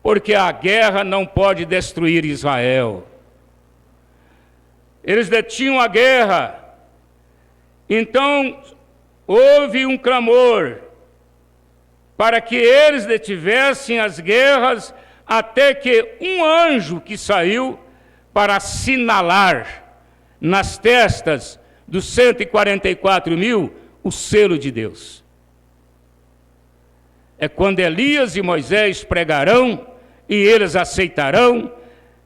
S5: porque a guerra não pode destruir Israel. Eles detinham a guerra. Então, houve um clamor para que eles detivessem as guerras, até que um anjo que saiu para assinalar nas testas dos 144 mil o selo de Deus. É quando Elias e Moisés pregarão, e eles aceitarão,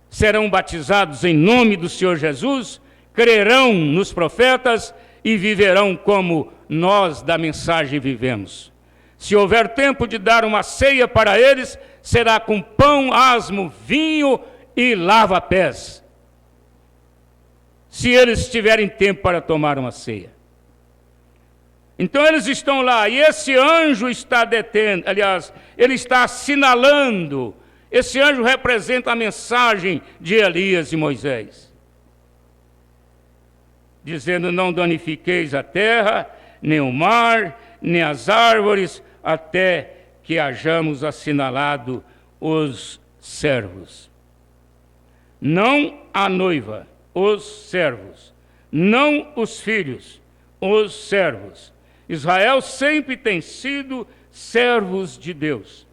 S5: serão batizados em nome do Senhor Jesus, crerão nos profetas e viverão como nós da mensagem vivemos. Se houver tempo de dar uma ceia para eles, será com pão, asmo, vinho e lava-pés. Se eles tiverem tempo para tomar uma ceia. Então eles estão lá, e esse anjo está detendo, aliás, ele está assinalando. Esse anjo representa a mensagem de Elias e Moisés, dizendo, não danifiqueis a terra, nem o mar, nem as árvores, até que hajamos assinalado os servos. Não a noiva, os servos. Não os filhos, os servos. Israel sempre tem sido servos de Deus.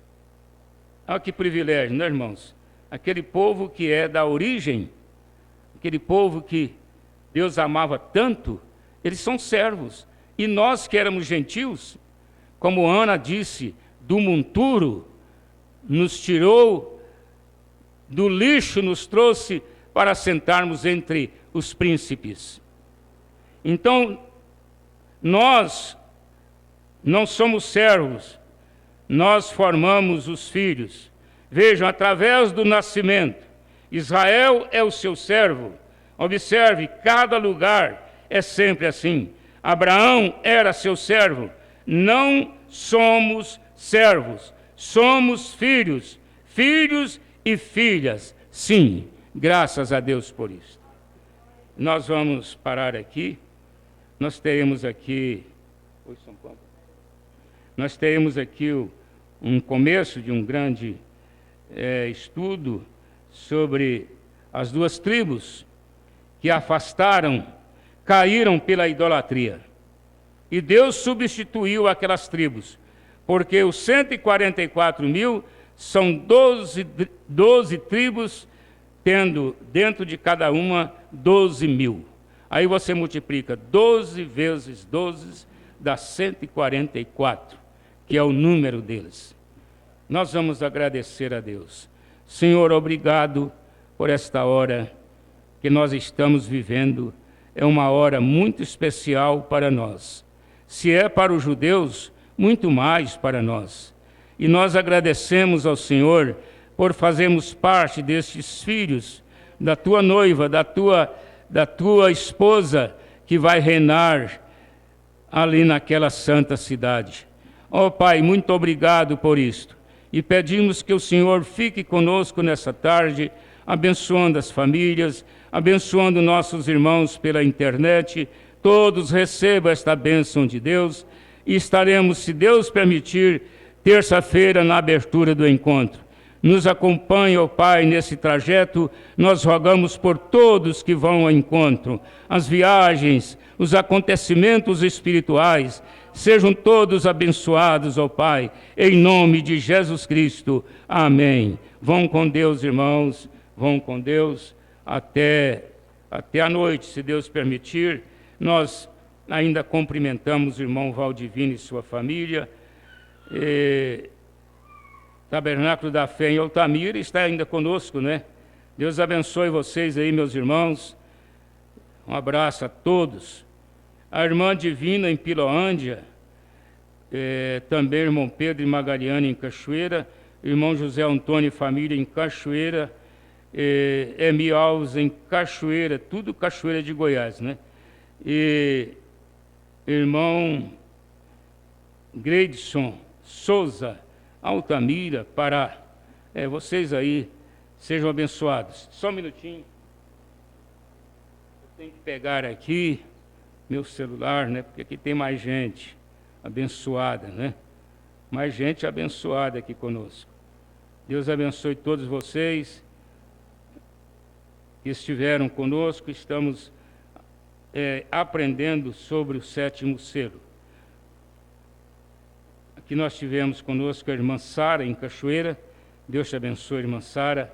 S5: Olha que privilégio, né, irmãos? Aquele povo que é da origem, aquele povo que Deus amava tanto, eles são servos. E nós que éramos gentios, como Ana disse, do monturo, nos tirou, do lixo nos trouxe para sentarmos entre os príncipes. Então, nós não somos servos, nós formamos os filhos. Vejam, através do nascimento, Israel é o seu servo. Observe, cada lugar é sempre assim. Abraão era seu servo. Não somos servos, somos filhos, filhos e filhas. Sim, graças a Deus por isso. Nós vamos parar aqui. Nós teremos aqui... Oi, São Paulo. Nós teremos aqui um começo de um grande estudo sobre as 2 tribos que afastaram, caíram pela idolatria. E Deus substituiu aquelas tribos, porque os 144 mil são 12 tribos, tendo dentro de cada uma 12 mil. Aí você multiplica 12 vezes 12, dá 144, que é o número deles. nós vamos agradecer a Deus. Senhor, obrigado por esta hora que nós estamos vivendo. É uma hora muito especial para nós. Se é para os judeus, muito mais para nós. E nós agradecemos ao Senhor por fazermos parte destes filhos, da tua noiva, da tua esposa, que vai reinar ali naquela santa cidade. Ó Pai, muito obrigado por isto. E pedimos que o Senhor fique conosco nessa tarde, abençoando as famílias, abençoando nossos irmãos pela internet. Todos recebam esta bênção de Deus e estaremos, se Deus permitir, terça-feira na abertura do encontro. Nos acompanhe, ó Pai, nesse trajeto. Nós rogamos por todos que vão ao encontro, as viagens, os acontecimentos espirituais, sejam todos abençoados, ó Pai, em nome de Jesus Cristo. Amém. Vão com Deus, irmãos, vão com Deus até a noite, se Deus permitir. Nós ainda cumprimentamos o irmão Valdivino e sua família. Tabernáculo da Fé em Altamira está ainda conosco, né? Deus abençoe vocês aí, meus irmãos. Um abraço a todos. A irmã Divina em Piloândia, também irmão Pedro e Magaliane em Cachoeira, irmão José Antônio e família em Cachoeira, Emi Alves em Cachoeira, tudo Cachoeira de Goiás, né? E irmão Greidson Souza, Altamira, Pará. Vocês aí, sejam abençoados. Só um minutinho. Eu tenho que pegar aqui meu celular, né? Porque aqui tem mais gente abençoada, né? Mais gente abençoada aqui conosco. Deus abençoe todos vocês que estiveram conosco. Estamos aprendendo sobre o 7º selo. Aqui nós tivemos conosco a irmã Sara, em Cachoeira. Deus te abençoe, irmã Sara.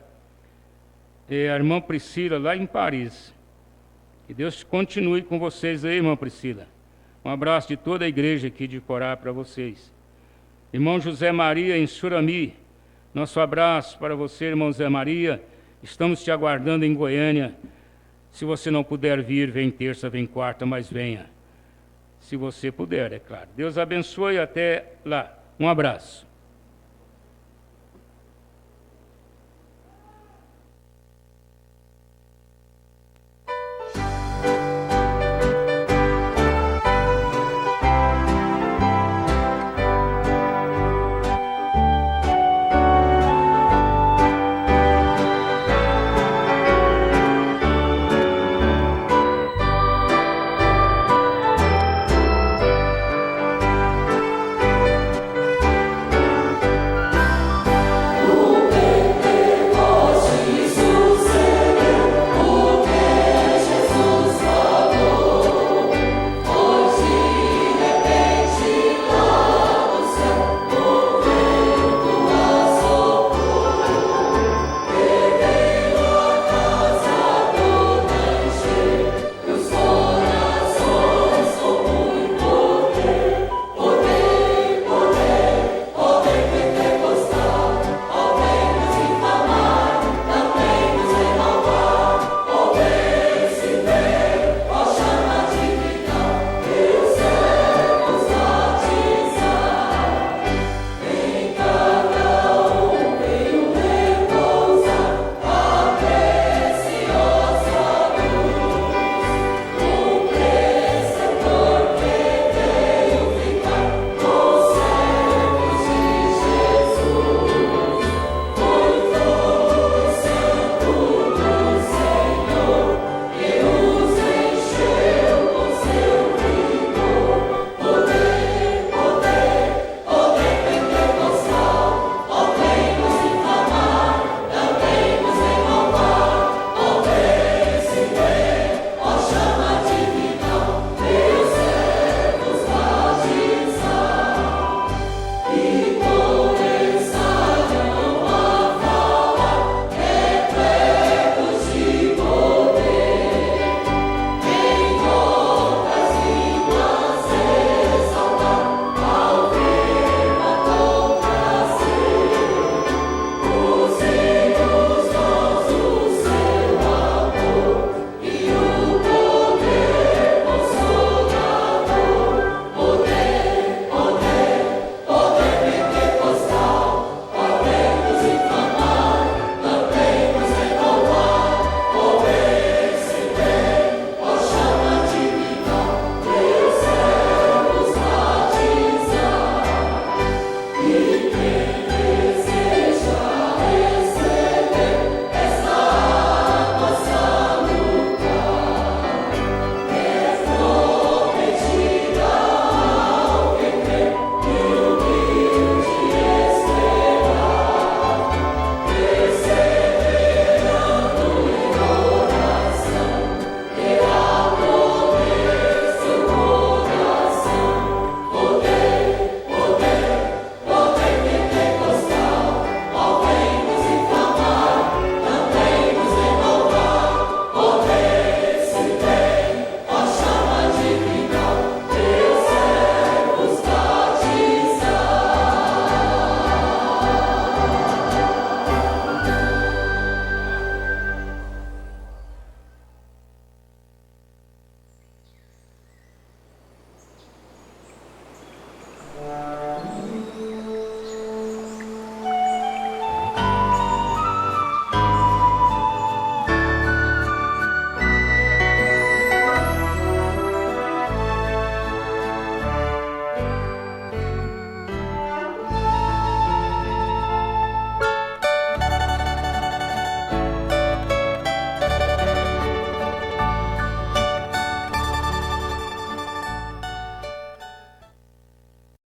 S5: A irmã Priscila, lá em Paris. Que Deus continue com vocês aí, irmã Priscila. Um abraço de toda a igreja aqui de Corá para vocês. Irmão José Maria, em Surami. Nosso abraço para você, irmão José Maria. Estamos te aguardando em Goiânia. Se você não puder vir, vem terça, vem quarta, mas venha. Se você puder, é claro. Deus abençoe, até lá. Um abraço.